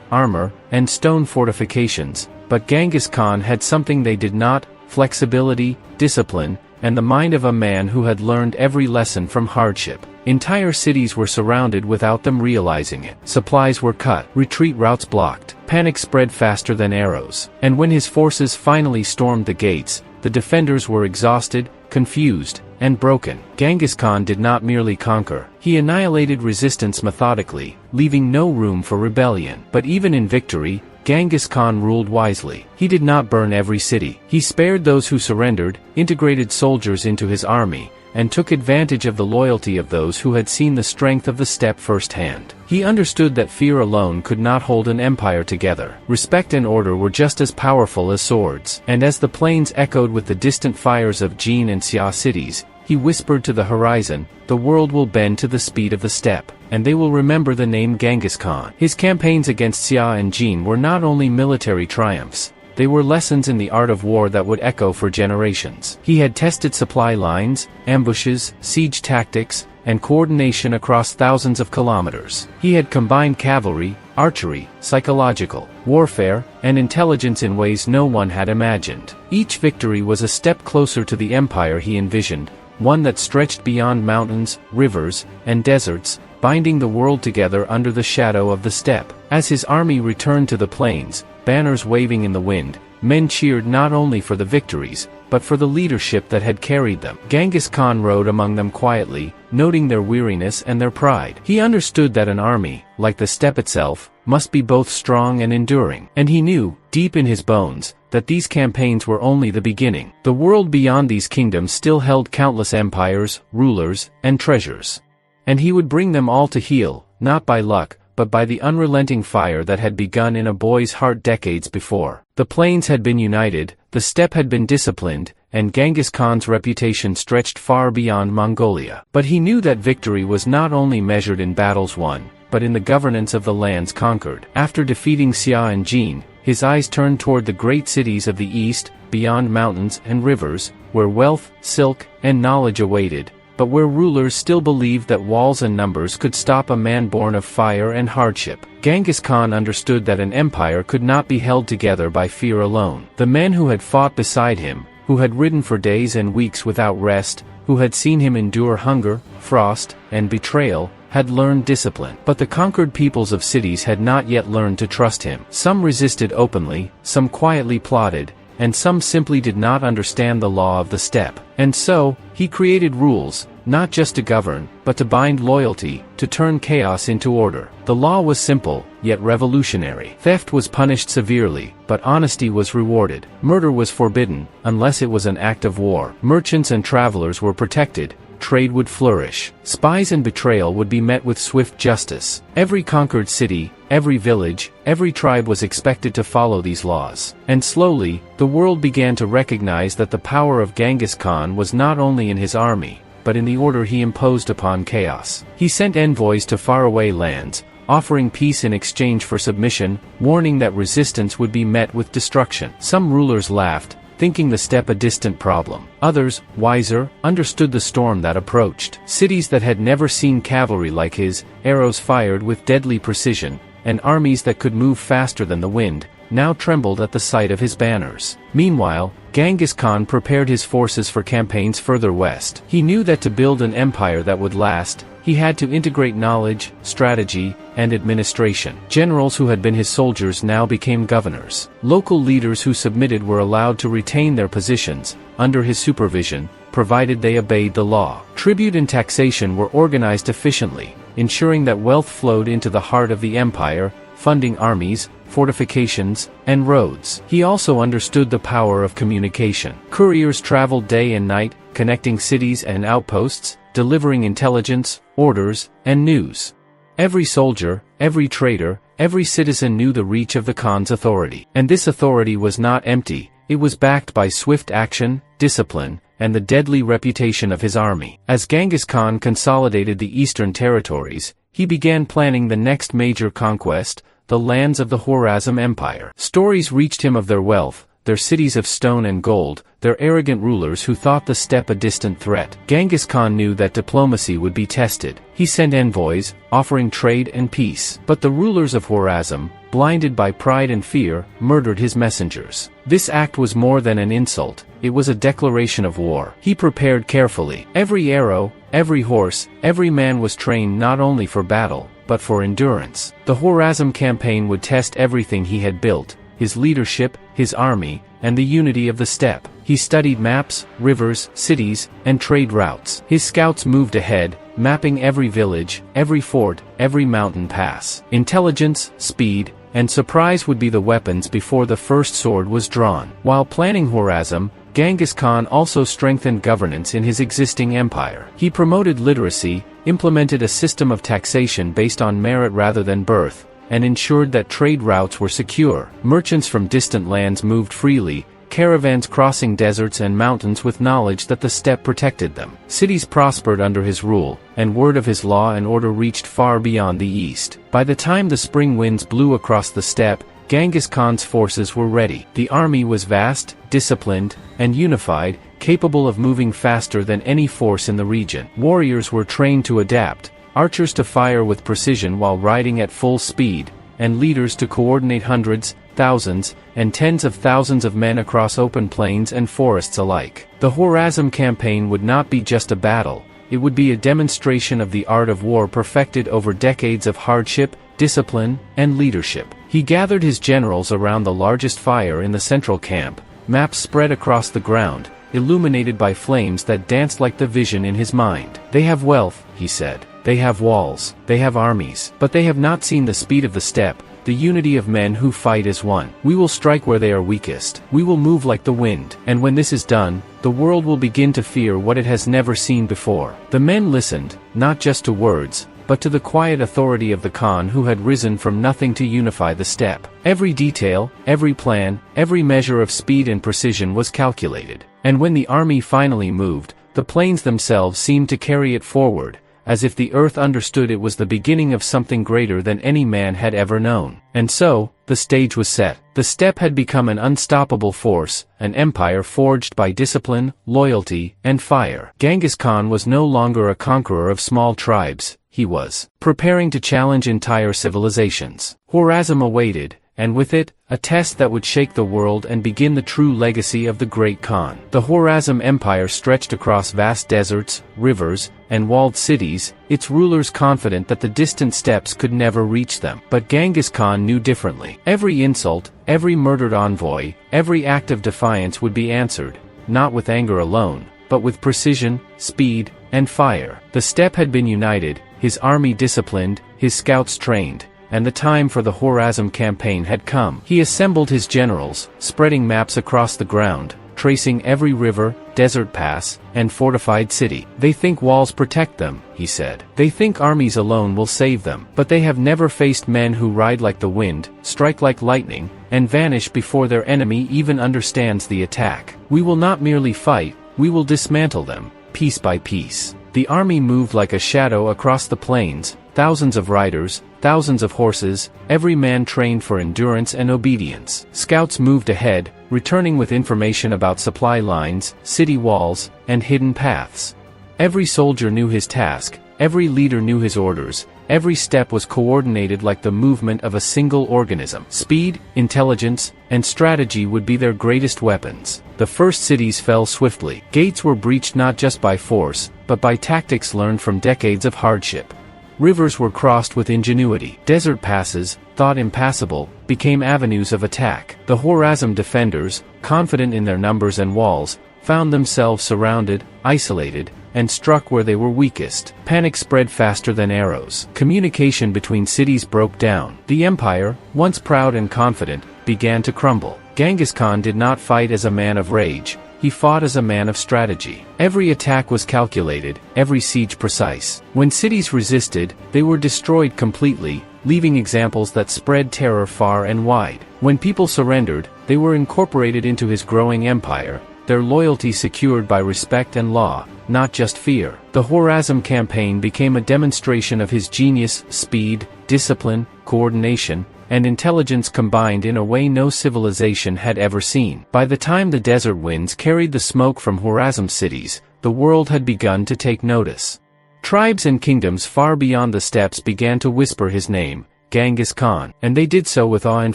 armor, and stone fortifications, but Genghis Khan had something they did not: flexibility, discipline, and the mind of a man who had learned every lesson from hardship. Entire cities were surrounded without them realizing it. Supplies were cut, retreat routes blocked, panic spread faster than arrows. And when his forces finally stormed the gates, the defenders were exhausted, confused, and broken. Genghis Khan did not merely conquer. He annihilated resistance methodically, leaving no room for rebellion. But even in victory, Genghis Khan ruled wisely. He did not burn every city. He spared those who surrendered, integrated soldiers into his army, and took advantage of the loyalty of those who had seen the strength of the steppe firsthand. He understood that fear alone could not hold an empire together. Respect and order were just as powerful as swords. And as the plains echoed with the distant fires of Jin and Xia cities, he whispered to the horizon, "The world will bend to the speed of the steppe, and they will remember the name Genghis Khan." His campaigns against Xia and Jin were not only military triumphs, they were lessons in the art of war that would echo for generations. He had tested supply lines, ambushes, siege tactics, and coordination across thousands of kilometers. He had combined cavalry, archery, psychological warfare, and intelligence in ways no one had imagined. Each victory was a step closer to the empire he envisioned, one that stretched beyond mountains, rivers, and deserts, binding the world together under the shadow of the steppe. As his army returned to the plains, banners waving in the wind, men cheered not only for the victories, but for the leadership that had carried them. Genghis Khan rode among them quietly, noting their weariness and their pride. He understood that an army, like the steppe itself, must be both strong and enduring. And he knew, deep in his bones, that these campaigns were only the beginning. The world beyond these kingdoms still held countless empires, rulers, and treasures. And he would bring them all to heel, not by luck, but by the unrelenting fire that had begun in a boy's heart decades before. The plains had been united, the steppe had been disciplined, and Genghis Khan's reputation stretched far beyond Mongolia. But he knew that victory was not only measured in battles won, but in the governance of the lands conquered. After defeating Xia and Jin, his eyes turned toward the great cities of the east, beyond mountains and rivers, where wealth, silk, and knowledge awaited, but where rulers still believed that walls and numbers could stop a man born of fire and hardship. Genghis Khan understood that an empire could not be held together by fear alone. The men who had fought beside him, who had ridden for days and weeks without rest, who had seen him endure hunger, frost, and betrayal, had learned discipline. But the conquered peoples of cities had not yet learned to trust him. Some resisted openly, some quietly plotted, and some simply did not understand the law of the steppe. And so, he created rules, not just to govern, but to bind loyalty, to turn chaos into order. The law was simple, yet revolutionary. Theft was punished severely, but honesty was rewarded. Murder was forbidden, unless it was an act of war. Merchants and travelers were protected, trade would flourish. Spies and betrayal would be met with swift justice. Every conquered city, every village, every tribe was expected to follow these laws. And slowly, the world began to recognize that the power of Genghis Khan was not only in his army, but in the order he imposed upon chaos. He sent envoys to faraway lands, offering peace in exchange for submission, warning that resistance would be met with destruction. Some rulers laughed, thinking the steppe a distant problem. Others, wiser, understood the storm that approached. Cities that had never seen cavalry like his, arrows fired with deadly precision, and armies that could move faster than the wind, now trembled at the sight of his banners. Meanwhile, Genghis Khan prepared his forces for campaigns further west. He knew that to build an empire that would last, he had to integrate knowledge, strategy, and administration. Generals who had been his soldiers now became governors. Local leaders who submitted were allowed to retain their positions, under his supervision, provided they obeyed the law. Tribute and taxation were organized efficiently, ensuring that wealth flowed into the heart of the empire, funding armies, fortifications, and roads. He also understood the power of communication. Couriers traveled day and night, connecting cities and outposts, delivering intelligence, orders, and news. Every soldier, every trader, every citizen knew the reach of the Khan's authority. And this authority was not empty, it was backed by swift action, discipline, and the deadly reputation of his army. As Genghis Khan consolidated the eastern territories, he began planning the next major conquest, the lands of the Khwarezm Empire. Stories reached him of their wealth, their cities of stone and gold, their arrogant rulers who thought the steppe a distant threat. Genghis Khan knew that diplomacy would be tested. He sent envoys, offering trade and peace. But the rulers of Khwarezm, blinded by pride and fear, murdered his messengers. This act was more than an insult, it was a declaration of war. He prepared carefully. Every arrow, every horse, every man was trained not only for battle, but for endurance. The Khwarezm campaign would test everything he had built, his leadership, his army, and the unity of the steppe. He studied maps, rivers, cities, and trade routes. His scouts moved ahead, mapping every village, every fort, every mountain pass. Intelligence, speed, and surprise would be the weapons before the first sword was drawn. While planning Khwarezm, Genghis Khan also strengthened governance in his existing empire. He promoted literacy, implemented a system of taxation based on merit rather than birth, and ensured that trade routes were secure. Merchants from distant lands moved freely, caravans crossing deserts and mountains with knowledge that the steppe protected them. Cities prospered under his rule, and word of his law and order reached far beyond the east. By the time the spring winds blew across the steppe, Genghis Khan's forces were ready. The army was vast, disciplined, and unified, capable of moving faster than any force in the region. Warriors were trained to adapt, archers to fire with precision while riding at full speed, and leaders to coordinate hundreds, thousands, and tens of thousands of men across open plains and forests alike. The Khwarezm campaign would not be just a battle, it would be a demonstration of the art of war perfected over decades of hardship, discipline, and leadership. He gathered his generals around the largest fire in the central camp, maps spread across the ground, illuminated by flames that danced like the vision in his mind. They have wealth, he said. They have walls, they have armies, but they have not seen the speed of the steppe, the unity of men who fight as one. We will strike where they are weakest. We will move like the wind. And when this is done, the world will begin to fear what it has never seen before. The men listened, not just to words, but to the quiet authority of the Khan who had risen from nothing to unify the steppe. Every detail, every plan, every measure of speed and precision was calculated. And when the army finally moved, the plains themselves seemed to carry it forward, as if the earth understood it was the beginning of something greater than any man had ever known. And so, the stage was set. The steppe had become an unstoppable force, an empire forged by discipline, loyalty, and fire. Genghis Khan was no longer a conqueror of small tribes, he was preparing to challenge entire civilizations. Khwarezm awaited, and with it, a test that would shake the world and begin the true legacy of the great Khan. The Khwarezm Empire stretched across vast deserts, rivers, and walled cities, its rulers confident that the distant steppes could never reach them. But Genghis Khan knew differently. Every insult, every murdered envoy, every act of defiance would be answered, not with anger alone, but with precision, speed, and fire. The steppe had been united, his army disciplined, his scouts trained, and the time for the Khwarezm campaign had come. He assembled his generals, spreading maps across the ground, tracing every river, desert pass, and fortified city. "They think walls protect them," he said. "They think armies alone will save them. But they have never faced men who ride like the wind, strike like lightning, and vanish before their enemy even understands the attack. We will not merely fight, we will dismantle them, piece by piece." The army moved like a shadow across the plains, thousands of riders, thousands of horses, every man trained for endurance and obedience. Scouts moved ahead, returning with information about supply lines, city walls, and hidden paths. Every soldier knew his task, every leader knew his orders, every step was coordinated like the movement of a single organism. Speed, intelligence, and strategy would be their greatest weapons. The first cities fell swiftly. Gates were breached not just by force, but by tactics learned from decades of hardship. Rivers were crossed with ingenuity. Desert passes, thought impassable, became avenues of attack. The Khwarezm defenders, confident in their numbers and walls, found themselves surrounded, isolated, and struck where they were weakest. Panic spread faster than arrows. Communication between cities broke down. The empire, once proud and confident, began to crumble. Genghis Khan did not fight as a man of rage. He fought as a man of strategy. Every attack was calculated, every siege precise. When cities resisted, they were destroyed completely, leaving examples that spread terror far and wide. When people surrendered, they were incorporated into his growing empire, their loyalty secured by respect and law, not just fear. The Khwarezm campaign became a demonstration of his genius, speed, discipline, coordination, and intelligence combined in a way no civilization had ever seen. By the time the desert winds carried the smoke from Khwarezm cities, the world had begun to take notice. Tribes and kingdoms far beyond the steppes began to whisper his name, Genghis Khan, and they did so with awe and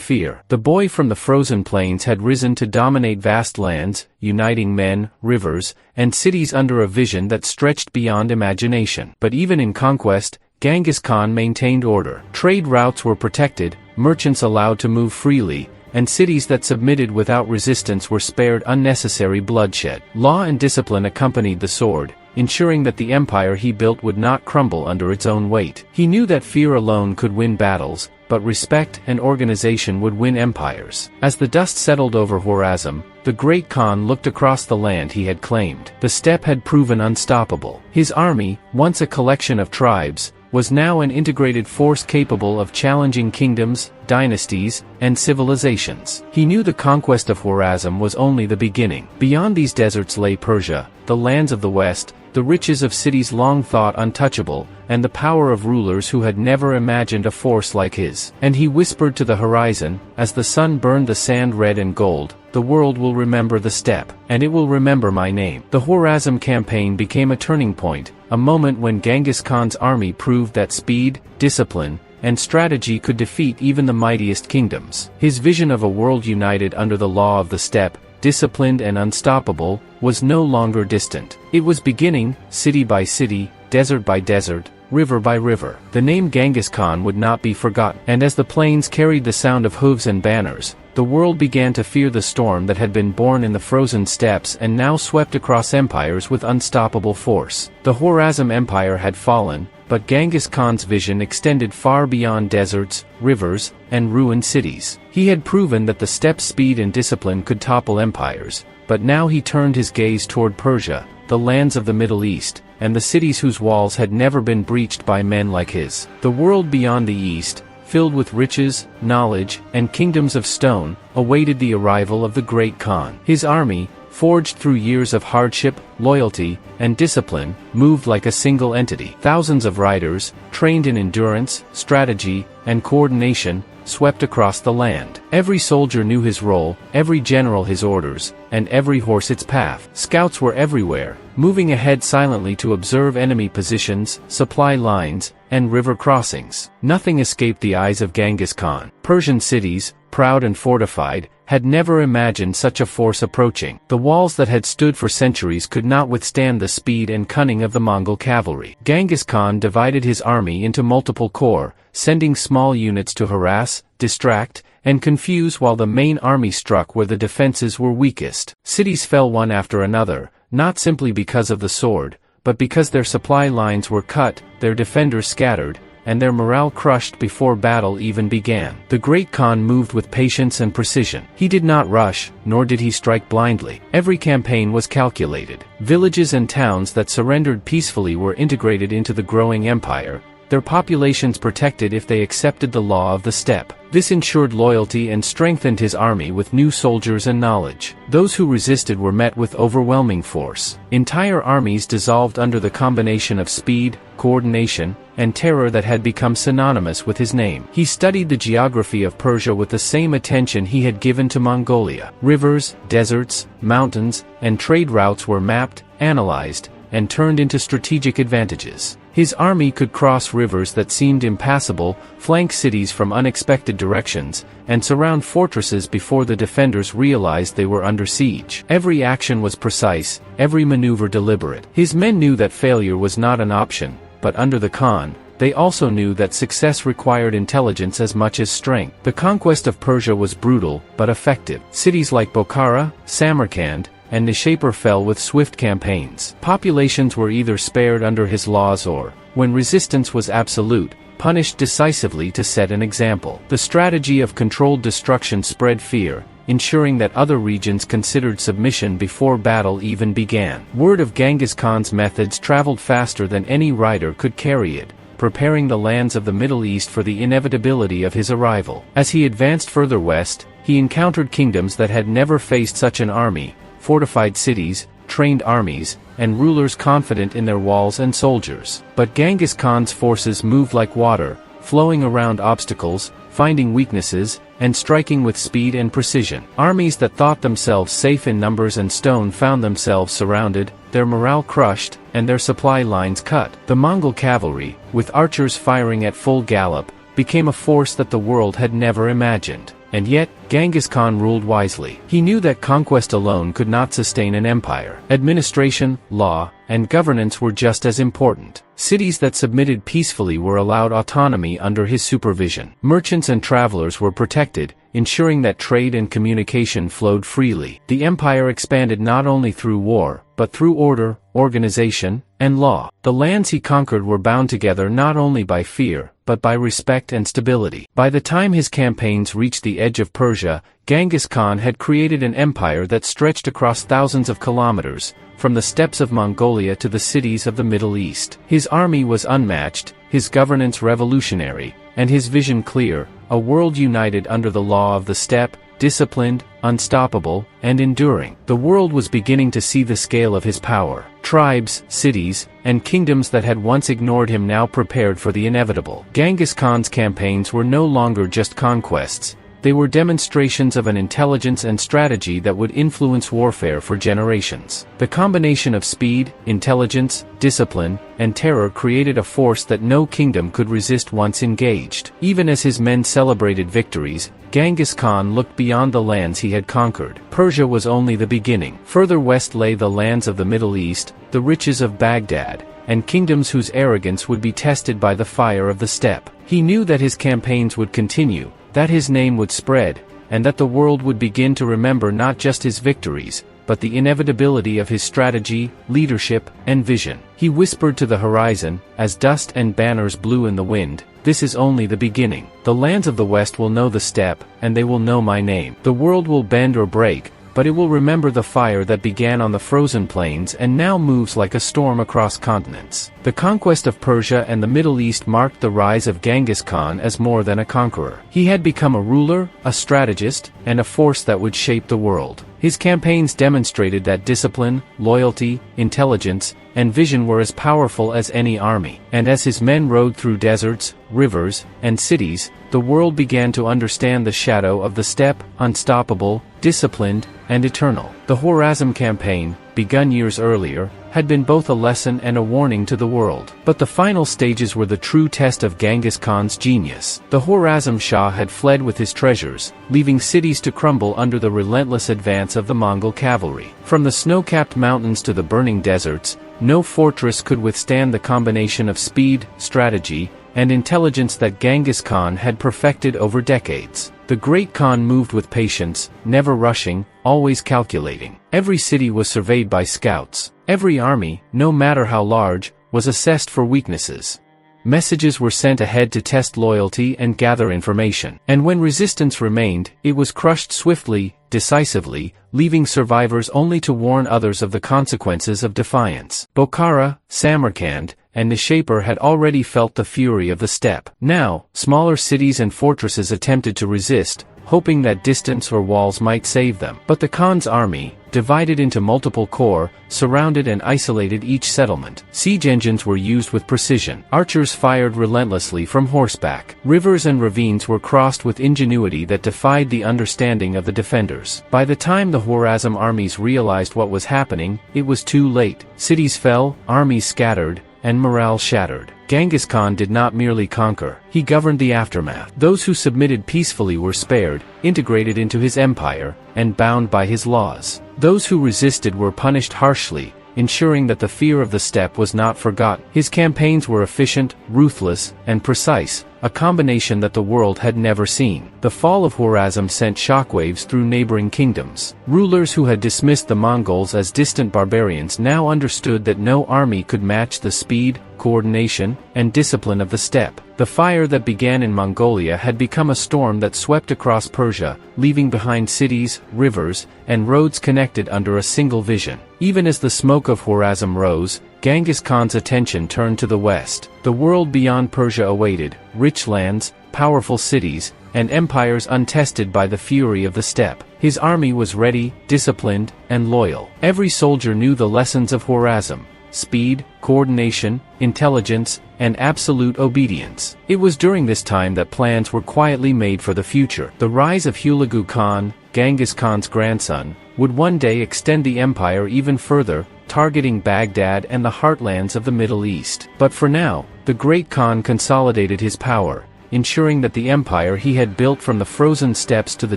fear. The boy from the frozen plains had risen to dominate vast lands, uniting men, rivers, and cities under a vision that stretched beyond imagination. But even in conquest, Genghis Khan maintained order. Trade routes were protected, merchants allowed to move freely, and cities that submitted without resistance were spared unnecessary bloodshed. Law and discipline accompanied the sword, ensuring that the empire he built would not crumble under its own weight. He knew that fear alone could win battles, but respect and organization would win empires. As the dust settled over Khwarezm, the great Khan looked across the land he had claimed. The steppe had proven unstoppable. His army, once a collection of tribes, was now an integrated force capable of challenging kingdoms, dynasties, and civilizations. He knew the conquest of Khwarezm was only the beginning. Beyond these deserts lay Persia, the lands of the West, the riches of cities long thought untouchable, and the power of rulers who had never imagined a force like his. And he whispered to the horizon, as the sun burned the sand red and gold, "The world will remember the steppe, and it will remember my name." The Khwarezm campaign became a turning point, a moment when Genghis Khan's army proved that speed, discipline, and strategy could defeat even the mightiest kingdoms. His vision of a world united under the law of the steppe, disciplined and unstoppable, was no longer distant. It was beginning, city by city, desert by desert, river by river. The name Genghis Khan would not be forgotten, and as the plains carried the sound of hooves and banners, the world began to fear the storm that had been born in the frozen steppes and now swept across empires with unstoppable force. The Khwarezm Empire had fallen, but Genghis Khan's vision extended far beyond deserts, rivers, and ruined cities. He had proven that the steppe's speed and discipline could topple empires, but now he turned his gaze toward Persia, the lands of the Middle East, and the cities whose walls had never been breached by men like his. The world beyond the East, filled with riches, knowledge, and kingdoms of stone, awaited the arrival of the great Khan. His army, forged through years of hardship, loyalty, and discipline, moved like a single entity. Thousands of riders, trained in endurance, strategy, and coordination, swept across the land. Every soldier knew his role, every general his orders, and every horse its path. Scouts were everywhere, moving ahead silently to observe enemy positions, supply lines, and river crossings. Nothing escaped the eyes of Genghis Khan. Persian cities, proud and fortified, had never imagined such a force approaching. The walls that had stood for centuries could not withstand the speed and cunning of the Mongol cavalry. Genghis Khan divided his army into multiple corps, sending small units to harass, distract, and confuse while the main army struck where the defenses were weakest. Cities fell one after another, not simply because of the sword, but because their supply lines were cut, their defenders scattered, and their morale crushed before battle even began. The Great Khan moved with patience and precision. He did not rush, nor did he strike blindly. Every campaign was calculated. Villages and towns that surrendered peacefully were integrated into the growing empire, their populations protected if they accepted the law of the steppe. This ensured loyalty and strengthened his army with new soldiers and knowledge. Those who resisted were met with overwhelming force. Entire armies dissolved under the combination of speed, coordination, and terror that had become synonymous with his name. He studied the geography of Persia with the same attention he had given to Mongolia. Rivers, deserts, mountains, and trade routes were mapped, analyzed, and turned into strategic advantages. His army could cross rivers that seemed impassable, flank cities from unexpected directions, and surround fortresses before the defenders realized they were under siege. Every action was precise, every maneuver deliberate. His men knew that failure was not an option, but under the Khan, they also knew that success required intelligence as much as strength. The conquest of Persia was brutal, but effective. Cities like Bukhara, Samarkand, and Nishapur fell with swift campaigns. Populations were either spared under his laws or, when resistance was absolute, punished decisively to set an example. The strategy of controlled destruction spread fear, ensuring that other regions considered submission before battle even began. Word of Genghis Khan's methods traveled faster than any rider could carry it, preparing the lands of the Middle East for the inevitability of his arrival. As he advanced further west, he encountered kingdoms that had never faced such an army, fortified cities, trained armies, and rulers confident in their walls and soldiers. But Genghis Khan's forces moved like water, flowing around obstacles, finding weaknesses, and striking with speed and precision. Armies that thought themselves safe in numbers and stone found themselves surrounded, their morale crushed, and their supply lines cut. The Mongol cavalry, with archers firing at full gallop, became a force that the world had never imagined. And yet, Genghis Khan ruled wisely. He knew that conquest alone could not sustain an empire. Administration, law, and governance were just as important. Cities that submitted peacefully were allowed autonomy under his supervision. Merchants and travelers were protected, ensuring that trade and communication flowed freely. The empire expanded not only through war, but through order, organization, and law. The lands he conquered were bound together not only by fear, but by respect and stability. By the time his campaigns reached the edge of Persia, Genghis Khan had created an empire that stretched across thousands of kilometers, from the steppes of Mongolia to the cities of the Middle East. His army was unmatched, his governance revolutionary, and his vision clear, a world united under the law of the steppe, disciplined, unstoppable, and enduring. The world was beginning to see the scale of his power. Tribes, cities, and kingdoms that had once ignored him now prepared for the inevitable. Genghis Khan's campaigns were no longer just conquests. They were demonstrations of an intelligence and strategy that would influence warfare for generations. The combination of speed, intelligence, discipline, and terror created a force that no kingdom could resist once engaged. Even as his men celebrated victories, Genghis Khan looked beyond the lands he had conquered. Persia was only the beginning. Further west lay the lands of the Middle East, the riches of Baghdad, and kingdoms whose arrogance would be tested by the fire of the steppe. He knew that his campaigns would continue, that his name would spread, and that the world would begin to remember not just his victories, but the inevitability of his strategy, leadership, and vision. He whispered to the horizon, as dust and banners blew in the wind, "This is only the beginning. The lands of the West will know the steppe, and they will know my name. The world will bend or break, but it will remember the fire that began on the frozen plains and now moves like a storm across continents." The conquest of Persia and the Middle East marked the rise of Genghis Khan as more than a conqueror. He had become a ruler, a strategist, and a force that would shape the world. His campaigns demonstrated that discipline, loyalty, intelligence, and vision were as powerful as any army. And as his men rode through deserts, rivers, and cities, the world began to understand the shadow of the steppe, unstoppable, disciplined, and eternal. The Khwarezm campaign, begun years earlier, had been both a lesson and a warning to the world. But the final stages were the true test of Genghis Khan's genius. The Khwarezm Shah had fled with his treasures, leaving cities to crumble under the relentless advance of the Mongol cavalry. From the snow-capped mountains to the burning deserts, no fortress could withstand the combination of speed, strategy, and intelligence that Genghis Khan had perfected over decades. The Great Khan moved with patience, never rushing, always calculating. Every city was surveyed by scouts. Every army, no matter how large, was assessed for weaknesses. messages were sent ahead to test loyalty and gather information. And when resistance remained, it was crushed swiftly, decisively, leaving survivors only to warn others of the consequences of defiance. Bukhara, Samarkand, and Nishapur had already felt the fury of the steppe. Now, smaller cities and fortresses attempted to resist, hoping that distance or walls might save them. But the Khan's army, divided into multiple corps, surrounded and isolated each settlement. Siege engines were used with precision. Archers fired relentlessly from horseback. Rivers and ravines were crossed with ingenuity that defied the understanding of the defenders. By the time the Khwarezm armies realized what was happening, it was too late. Cities fell, armies scattered, and morale shattered. Genghis Khan did not merely conquer, he governed the aftermath. Those who submitted peacefully were spared, integrated into his empire, and bound by his laws. Those who resisted were punished harshly, ensuring that the fear of the steppe was not forgotten. His campaigns were efficient, ruthless, and precise, a combination that the world had never seen. The fall of Khwarezm sent shockwaves through neighboring kingdoms. Rulers who had dismissed the Mongols as distant barbarians now understood that no army could match the speed, coordination, and discipline of the steppe. The fire that began in Mongolia had become a storm that swept across Persia, leaving behind cities, rivers, and roads connected under a single vision. Even as the smoke of Khwarezm rose, Genghis Khan's attention turned to the west. The world beyond Persia awaited, rich lands, powerful cities, and empires untested by the fury of the steppe. His army was ready, disciplined, and loyal. Every soldier knew the lessons of Khwarezm: speed, coordination, intelligence, and absolute obedience. It was during this time that plans were quietly made for the future. The rise of Hulagu Khan, Genghis Khan's grandson, would one day extend the empire even further, targeting Baghdad and the heartlands of the Middle East. But for now, the great Khan consolidated his power, ensuring that the empire he had built from the frozen steppes to the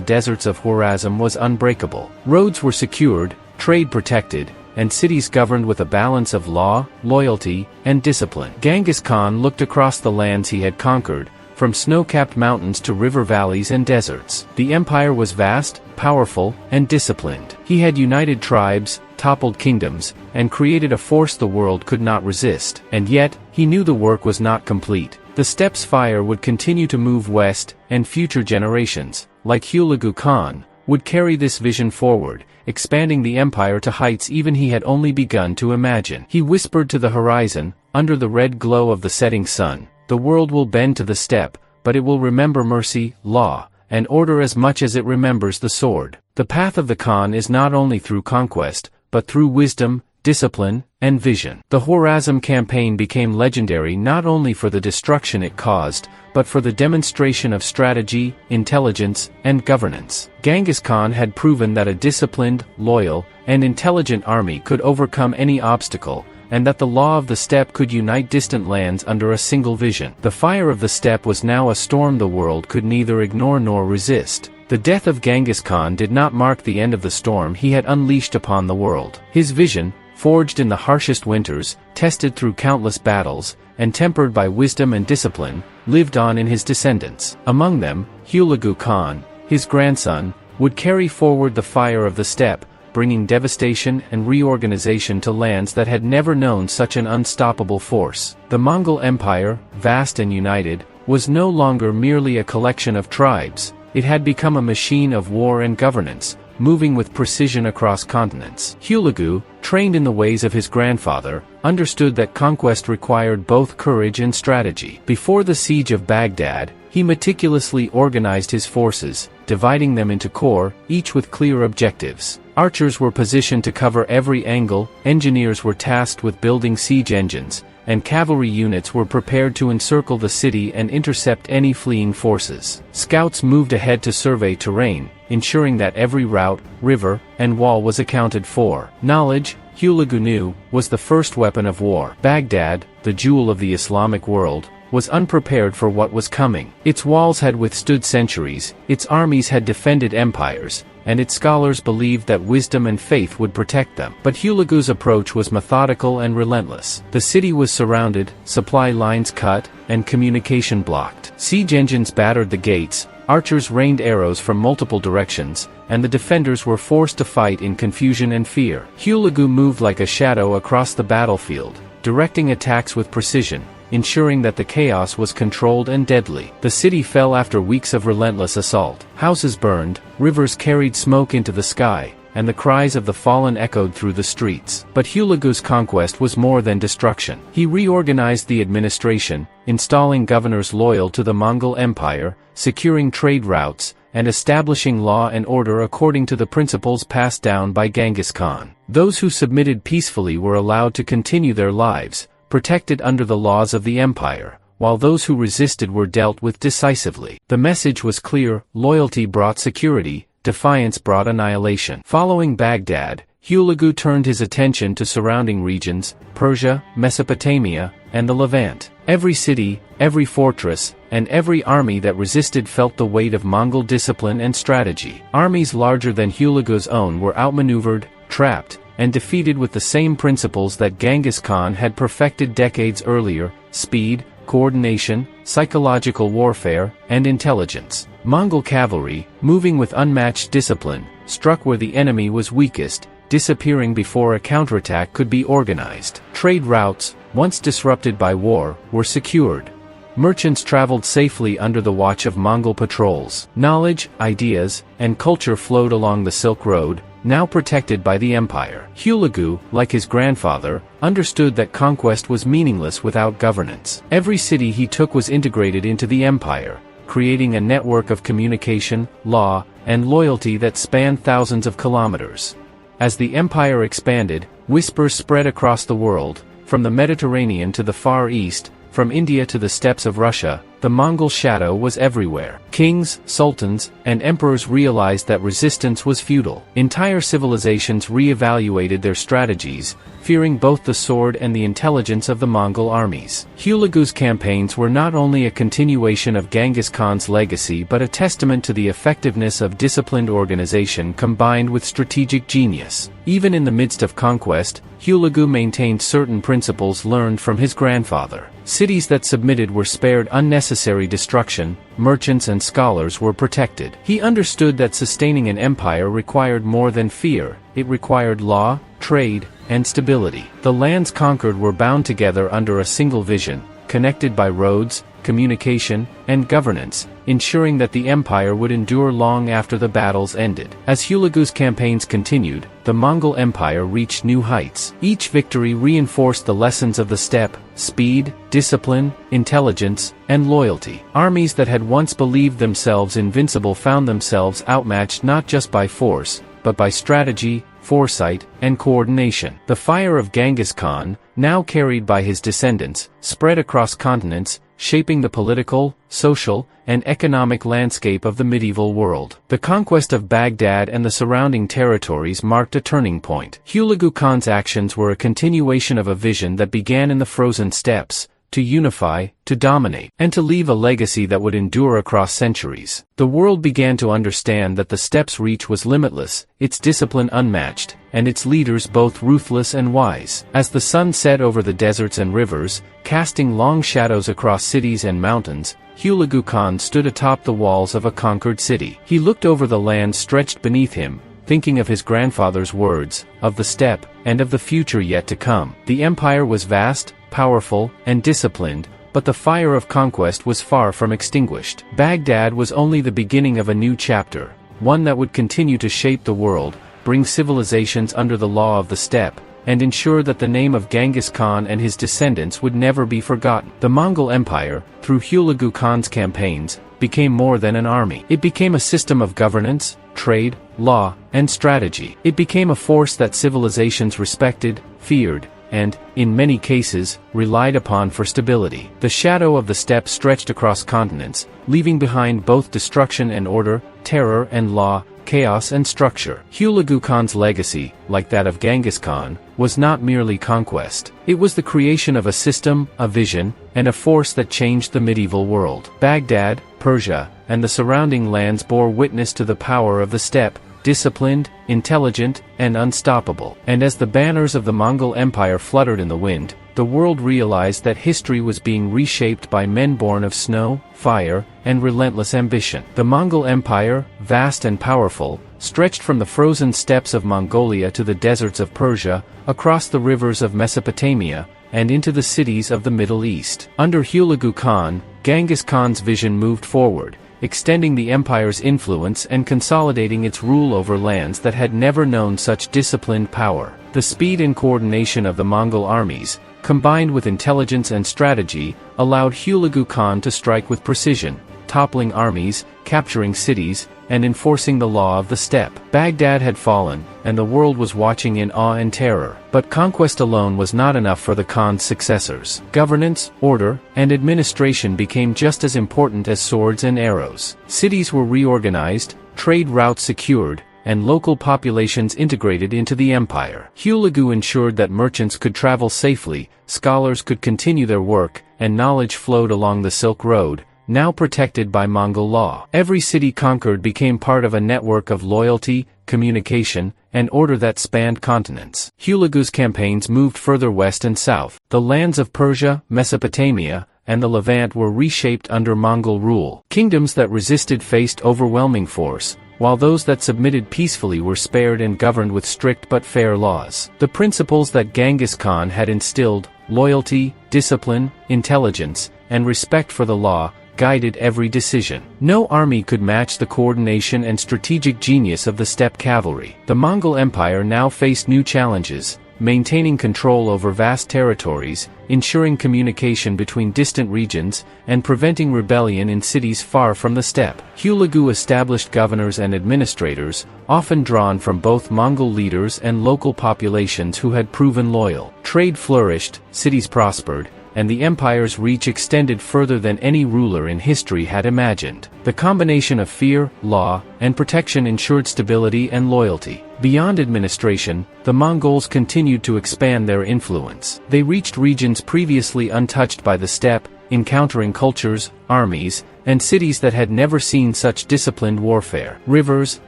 deserts of Khwarezm was unbreakable. Roads were secured, trade protected, and cities governed with a balance of law, loyalty, and discipline. Genghis Khan looked across the lands he had conquered, from snow-capped mountains to river valleys and deserts. The empire was vast, powerful, and disciplined. He had united tribes, toppled kingdoms, and created a force the world could not resist. And yet, he knew the work was not complete. The steppe's fire would continue to move west, and future generations, like Hulagu Khan, would carry this vision forward, expanding the empire to heights even he had only begun to imagine. He whispered to the horizon, under the red glow of the setting sun, "The world will bend to the steppe, but it will remember mercy, law, and order as much as it remembers the sword." The path of the Khan is not only through conquest, but through wisdom, discipline, and vision. The Khwarezm campaign became legendary not only for the destruction it caused, but for the demonstration of strategy, intelligence, and governance. Genghis Khan had proven that a disciplined, loyal, and intelligent army could overcome any obstacle, and that the law of the steppe could unite distant lands under a single vision. The fire of the steppe was now a storm the world could neither ignore nor resist. The death of Genghis Khan did not mark the end of the storm he had unleashed upon the world. His vision, forged in the harshest winters, tested through countless battles, and tempered by wisdom and discipline, lived on in his descendants. Among them, Hulagu Khan, his grandson, would carry forward the fire of the steppe, bringing devastation and reorganization to lands that had never known such an unstoppable force. The Mongol Empire, vast and united, was no longer merely a collection of tribes. It had become a machine of war and governance, moving with precision across continents. Hulagu, trained in the ways of his grandfather, understood that conquest required both courage and strategy. Before the siege of Baghdad, he meticulously organized his forces, dividing them into corps, each with clear objectives. Archers were positioned to cover every angle, engineers were tasked with building siege engines, and cavalry units were prepared to encircle the city and intercept any fleeing forces. Scouts moved ahead to survey terrain, ensuring that every route, river, and wall was accounted for. Knowledge, Hulagu knew, was the first weapon of war. Baghdad, the jewel of the Islamic world, was unprepared for what was coming. Its walls had withstood centuries, its armies had defended empires, and its scholars believed that wisdom and faith would protect them. But Hulagu's approach was methodical and relentless. The city was surrounded, supply lines cut, and communication blocked. Siege engines battered the gates, archers rained arrows from multiple directions, and the defenders were forced to fight in confusion and fear. Hulagu moved like a shadow across the battlefield, directing attacks with precision, ensuring that the chaos was controlled and deadly. The city fell after weeks of relentless assault. Houses burned, rivers carried smoke into the sky, and the cries of the fallen echoed through the streets. But Hulagu's conquest was more than destruction. He reorganized the administration, installing governors loyal to the Mongol Empire, securing trade routes, and establishing law and order according to the principles passed down by Genghis Khan. Those who submitted peacefully were allowed to continue their lives, protected under the laws of the empire, while those who resisted were dealt with decisively. The message was clear: loyalty brought security, defiance brought annihilation. Following Baghdad, Hulagu turned his attention to surrounding regions, Persia, Mesopotamia, and the Levant. Every city, every fortress, and every army that resisted felt the weight of Mongol discipline and strategy. Armies larger than Hulagu's own were outmaneuvered, trapped, and defeated with the same principles that Genghis Khan had perfected decades earlier: speed, coordination, psychological warfare, and intelligence. Mongol cavalry, moving with unmatched discipline, struck where the enemy was weakest, disappearing before a counterattack could be organized. Trade routes, once disrupted by war, were secured. Merchants traveled safely under the watch of Mongol patrols. Knowledge, ideas, and culture flowed along the Silk Road, now protected by the empire. Hulagu, like his grandfather, understood that conquest was meaningless without governance. Every city he took was integrated into the empire, creating a network of communication, law, and loyalty that spanned thousands of kilometers. As the empire expanded, whispers spread across the world, from the Mediterranean to the Far East, from India to the steppes of Russia. The Mongol shadow was everywhere. Kings, sultans, and emperors realized that resistance was futile. Entire civilizations re-evaluated their strategies, fearing both the sword and the intelligence of the Mongol armies. Hulagu's campaigns were not only a continuation of Genghis Khan's legacy but a testament to the effectiveness of disciplined organization combined with strategic genius. Even in the midst of conquest, Hulagu maintained certain principles learned from his grandfather. Cities that submitted were spared unnecessary destruction, merchants and scholars were protected. He understood that sustaining an empire required more than fear, it required law, trade, and stability. The lands conquered were bound together under a single vision, connected by roads, communication, and governance, ensuring that the empire would endure long after the battles ended. As Hulagu's campaigns continued, the Mongol Empire reached new heights. Each victory reinforced the lessons of the steppe: speed, discipline, intelligence, and loyalty. Armies that had once believed themselves invincible found themselves outmatched not just by force, but by strategy, foresight, and coordination. The fire of Genghis Khan, now carried by his descendants, spread across continents, shaping the political, social, and economic landscape of the medieval world. The conquest of Baghdad and the surrounding territories marked a turning point. Hulagu Khan's actions were a continuation of a vision that began in the frozen steppes: to unify, to dominate, and to leave a legacy that would endure across centuries. The world began to understand that the steppe's reach was limitless, its discipline unmatched, and its leaders both ruthless and wise. As the sun set over the deserts and rivers, casting long shadows across cities and mountains, Hulagu Khan stood atop the walls of a conquered city. He looked over the land stretched beneath him, thinking of his grandfather's words, of the steppe, and of the future yet to come. The empire was vast, powerful, and disciplined, but the fire of conquest was far from extinguished. Baghdad was only the beginning of a new chapter, one that would continue to shape the world, bring civilizations under the law of the steppe, and ensure that the name of Genghis Khan and his descendants would never be forgotten. The Mongol Empire, through Hulagu Khan's campaigns, became more than an army. It became a system of governance, trade, law, and strategy. It became a force that civilizations respected, feared, and, in many cases, relied upon for stability. The shadow of the steppe stretched across continents, leaving behind both destruction and order, terror and law, chaos and structure. Hulagu Khan's legacy, like that of Genghis Khan, was not merely conquest. It was the creation of a system, a vision, and a force that changed the medieval world. Baghdad, Persia, and the surrounding lands bore witness to the power of the steppe: disciplined, intelligent, and unstoppable. And as the banners of the Mongol Empire fluttered in the wind, the world realized that history was being reshaped by men born of snow, fire, and relentless ambition. The Mongol Empire, vast and powerful, stretched from the frozen steppes of Mongolia to the deserts of Persia, across the rivers of Mesopotamia, and into the cities of the Middle East. Under Hulagu Khan, Genghis Khan's vision moved forward, extending the empire's influence and consolidating its rule over lands that had never known such disciplined power. The speed and coordination of the Mongol armies, combined with intelligence and strategy, allowed Hulagu Khan to strike with precision, toppling armies, capturing cities, and enforcing the law of the steppe. Baghdad had fallen, and the world was watching in awe and terror. But conquest alone was not enough for the Khan's successors. Governance, order, and administration became just as important as swords and arrows. Cities were reorganized, trade routes secured, and local populations integrated into the empire. Hulagu ensured that merchants could travel safely, scholars could continue their work, and knowledge flowed along the Silk Road, now protected by Mongol law. Every city conquered became part of a network of loyalty, communication, and order that spanned continents. Hulagu's campaigns moved further west and south. The lands of Persia, Mesopotamia, and the Levant were reshaped under Mongol rule. Kingdoms that resisted faced overwhelming force, while those that submitted peacefully were spared and governed with strict but fair laws. The principles that Genghis Khan had instilled, loyalty, discipline, intelligence, and respect for the law, guided every decision. No army could match the coordination and strategic genius of the steppe cavalry. The Mongol Empire now faced new challenges, maintaining control over vast territories, ensuring communication between distant regions, and preventing rebellion in cities far from the steppe. Hulagu established governors and administrators, often drawn from both Mongol leaders and local populations who had proven loyal. Trade flourished, cities prospered, and the empire's reach extended further than any ruler in history had imagined. The combination of fear, law, and protection ensured stability and loyalty. Beyond administration, the Mongols continued to expand their influence. They reached regions previously untouched by the steppe, encountering cultures, armies, and cities that had never seen such disciplined warfare. Rivers,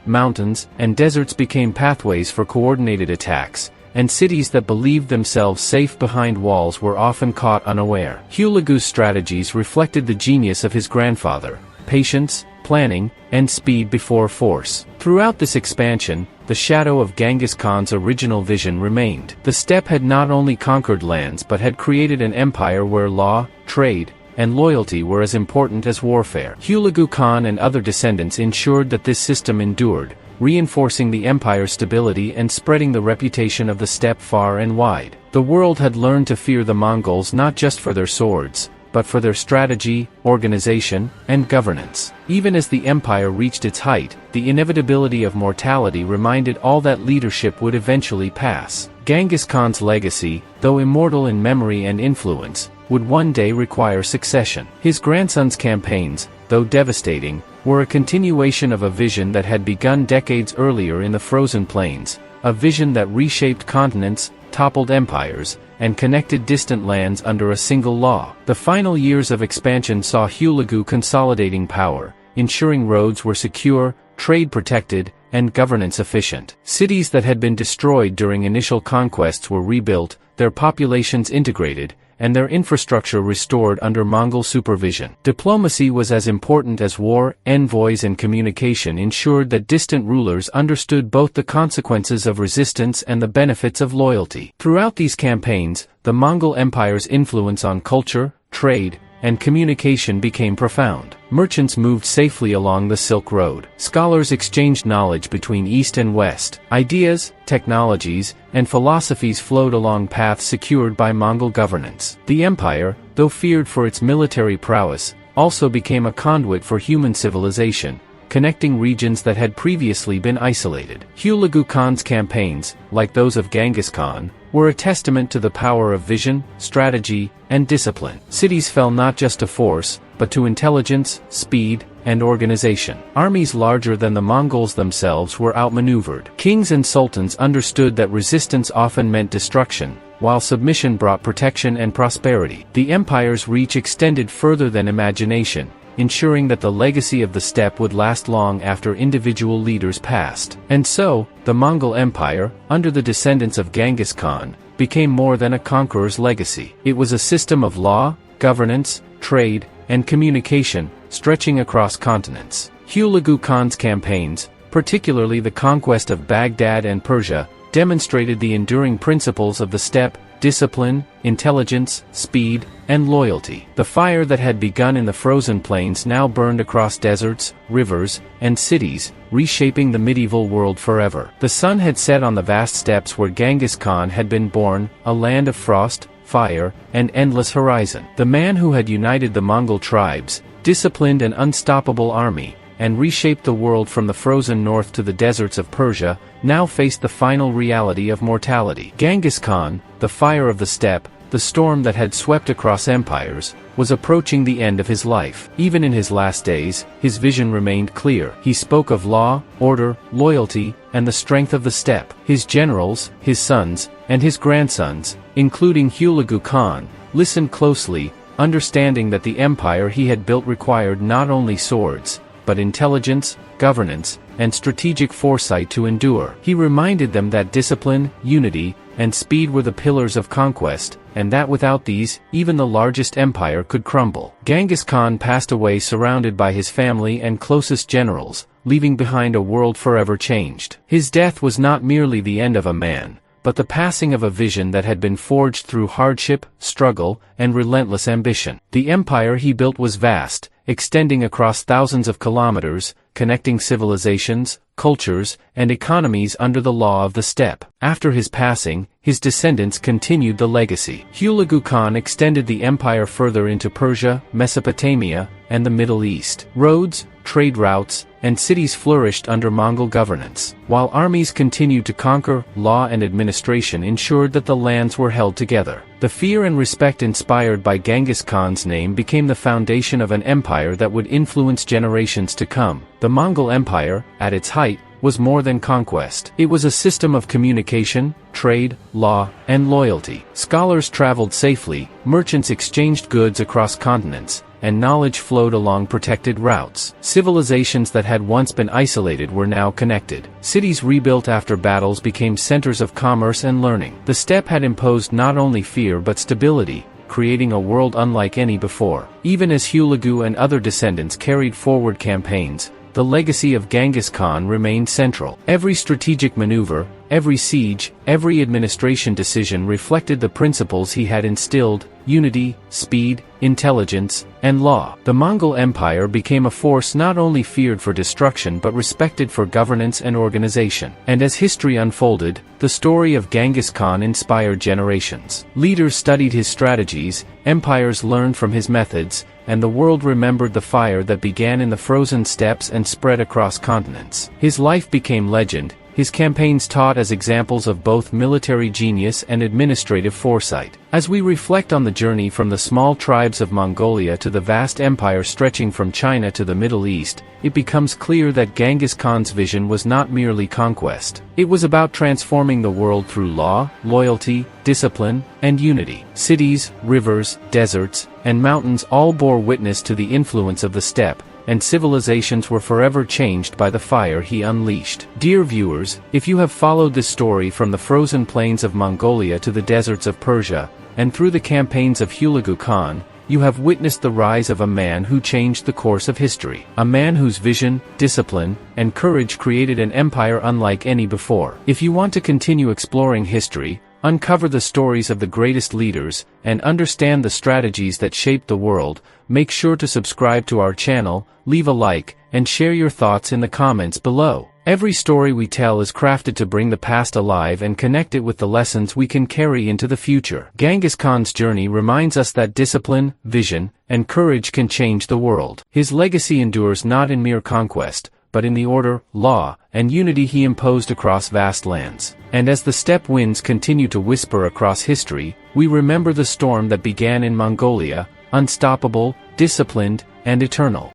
mountains, and deserts became pathways for coordinated attacks, and cities that believed themselves safe behind walls were often caught unaware. Hulagu's strategies reflected the genius of his grandfather: patience, planning, and speed before force. Throughout this expansion, the shadow of Genghis Khan's original vision remained. The steppe had not only conquered lands but had created an empire where law, trade, and loyalty were as important as warfare. Hulagu Khan and other descendants ensured that this system endured, reinforcing the empire's stability and spreading the reputation of the steppe far and wide. The world had learned to fear the Mongols not just for their swords, but for their strategy, organization, and governance. Even as the empire reached its height, the inevitability of mortality reminded all that leadership would eventually pass. Genghis Khan's legacy, though immortal in memory and influence, would one day require succession. His grandson's campaigns, though devastating, were a continuation of a vision that had begun decades earlier in the frozen plains, a vision that reshaped continents, toppled empires, and connected distant lands under a single law. The final years of expansion saw Hulagu consolidating power, ensuring roads were secure, trade protected, and governance efficient. Cities that had been destroyed during initial conquests were rebuilt, their populations integrated, and their infrastructure restored under Mongol supervision. Diplomacy was as important as war. Envoys and communication ensured that distant rulers understood both the consequences of resistance and the benefits of loyalty. Throughout these campaigns, the Mongol Empire's influence on culture, trade, and communication became profound. Merchants moved safely along the Silk Road. Scholars exchanged knowledge between East and West. Ideas, technologies, and philosophies flowed along paths secured by Mongol governance. The empire, though feared for its military prowess, also became a conduit for human civilization, connecting regions that had previously been isolated. Hulagu Khan's campaigns, like those of Genghis Khan, were a testament to the power of vision, strategy, and discipline. Cities fell not just to force, but to intelligence, speed, and organization. Armies larger than the Mongols themselves were outmaneuvered. Kings and sultans understood that resistance often meant destruction, while submission brought protection and prosperity. The empire's reach extended further than imagination, ensuring that the legacy of the steppe would last long after individual leaders passed. And so, the Mongol Empire, under the descendants of Genghis Khan, became more than a conqueror's legacy. It was a system of law, governance, trade, and communication, stretching across continents. Hulagu Khan's campaigns, particularly the conquest of Baghdad and Persia, demonstrated the enduring principles of the steppe: discipline, intelligence, speed, and loyalty. The fire that had begun in the frozen plains now burned across deserts, rivers, and cities, reshaping the medieval world forever. The sun had set on the vast steppes where Genghis Khan had been born, a land of frost, fire, and endless horizon. The man who had united the Mongol tribes, disciplined an unstoppable army, and reshaped the world from the frozen north to the deserts of Persia, now faced the final reality of mortality. Genghis Khan, the fire of the steppe, the storm that had swept across empires, was approaching the end of his life. Even in his last days, his vision remained clear. He spoke of law, order, loyalty, and the strength of the steppe. His generals, his sons, and his grandsons, including Hulagu Khan, listened closely, understanding that the empire he had built required not only swords, but intelligence, governance, and strategic foresight to endure. He reminded them that discipline, unity, and speed were the pillars of conquest, and that without these, even the largest empire could crumble. Genghis Khan passed away surrounded by his family and closest generals, leaving behind a world forever changed. His death was not merely the end of a man, but the passing of a vision that had been forged through hardship, struggle, and relentless ambition. The empire he built was vast, extending across thousands of kilometers, connecting civilizations, cultures, and economies under the law of the steppe. After his passing, his descendants continued the legacy. Hulagu Khan extended the empire further into Persia, Mesopotamia, and the Middle East. Roads, trade routes, and cities flourished under Mongol governance. While armies continued to conquer, law and administration ensured that the lands were held together. The fear and respect inspired by Genghis Khan's name became the foundation of an empire that would influence generations to come. The Mongol Empire, at its height, was more than conquest. It was a system of communication, trade, law, and loyalty. Scholars traveled safely, merchants exchanged goods across continents, and knowledge flowed along protected routes. Civilizations that had once been isolated were now connected. Cities rebuilt after battles became centers of commerce and learning. The steppe had imposed not only fear but stability, creating a world unlike any before. Even as Hulagu and other descendants carried forward campaigns, the legacy of Genghis Khan remained central. Every strategic maneuver, every siege, every administration decision reflected the principles he had instilled: unity, speed, intelligence, and law. The Mongol Empire became a force not only feared for destruction but respected for governance and organization. And as history unfolded, the story of Genghis Khan inspired generations. Leaders studied his strategies, empires learned from his methods, and the world remembered the fire that began in the frozen steppes and spread across continents. His life became legend, his campaigns taught as examples of both military genius and administrative foresight. As we reflect on the journey from the small tribes of Mongolia to the vast empire stretching from China to the Middle East, it becomes clear that Genghis Khan's vision was not merely conquest. It was about transforming the world through law, loyalty, discipline, and unity. Cities, rivers, deserts, and mountains all bore witness to the influence of the steppe, and civilizations were forever changed by the fire he unleashed. Dear viewers, if you have followed this story from the frozen plains of Mongolia to the deserts of Persia, and through the campaigns of Hulagu Khan, you have witnessed the rise of a man who changed the course of history. A man whose vision, discipline, and courage created an empire unlike any before. If you want to continue exploring history, uncover the stories of the greatest leaders, and understand the strategies that shaped the world, make sure to subscribe to our channel, leave a like, and share your thoughts in the comments below. Every story we tell is crafted to bring the past alive and connect it with the lessons we can carry into the future. Genghis Khan's journey reminds us that discipline, vision, and courage can change the world. His legacy endures not in mere conquest, but in the order, law, and unity he imposed across vast lands. And as the steppe winds continue to whisper across history, we remember the storm that began in Mongolia, unstoppable, disciplined, and eternal.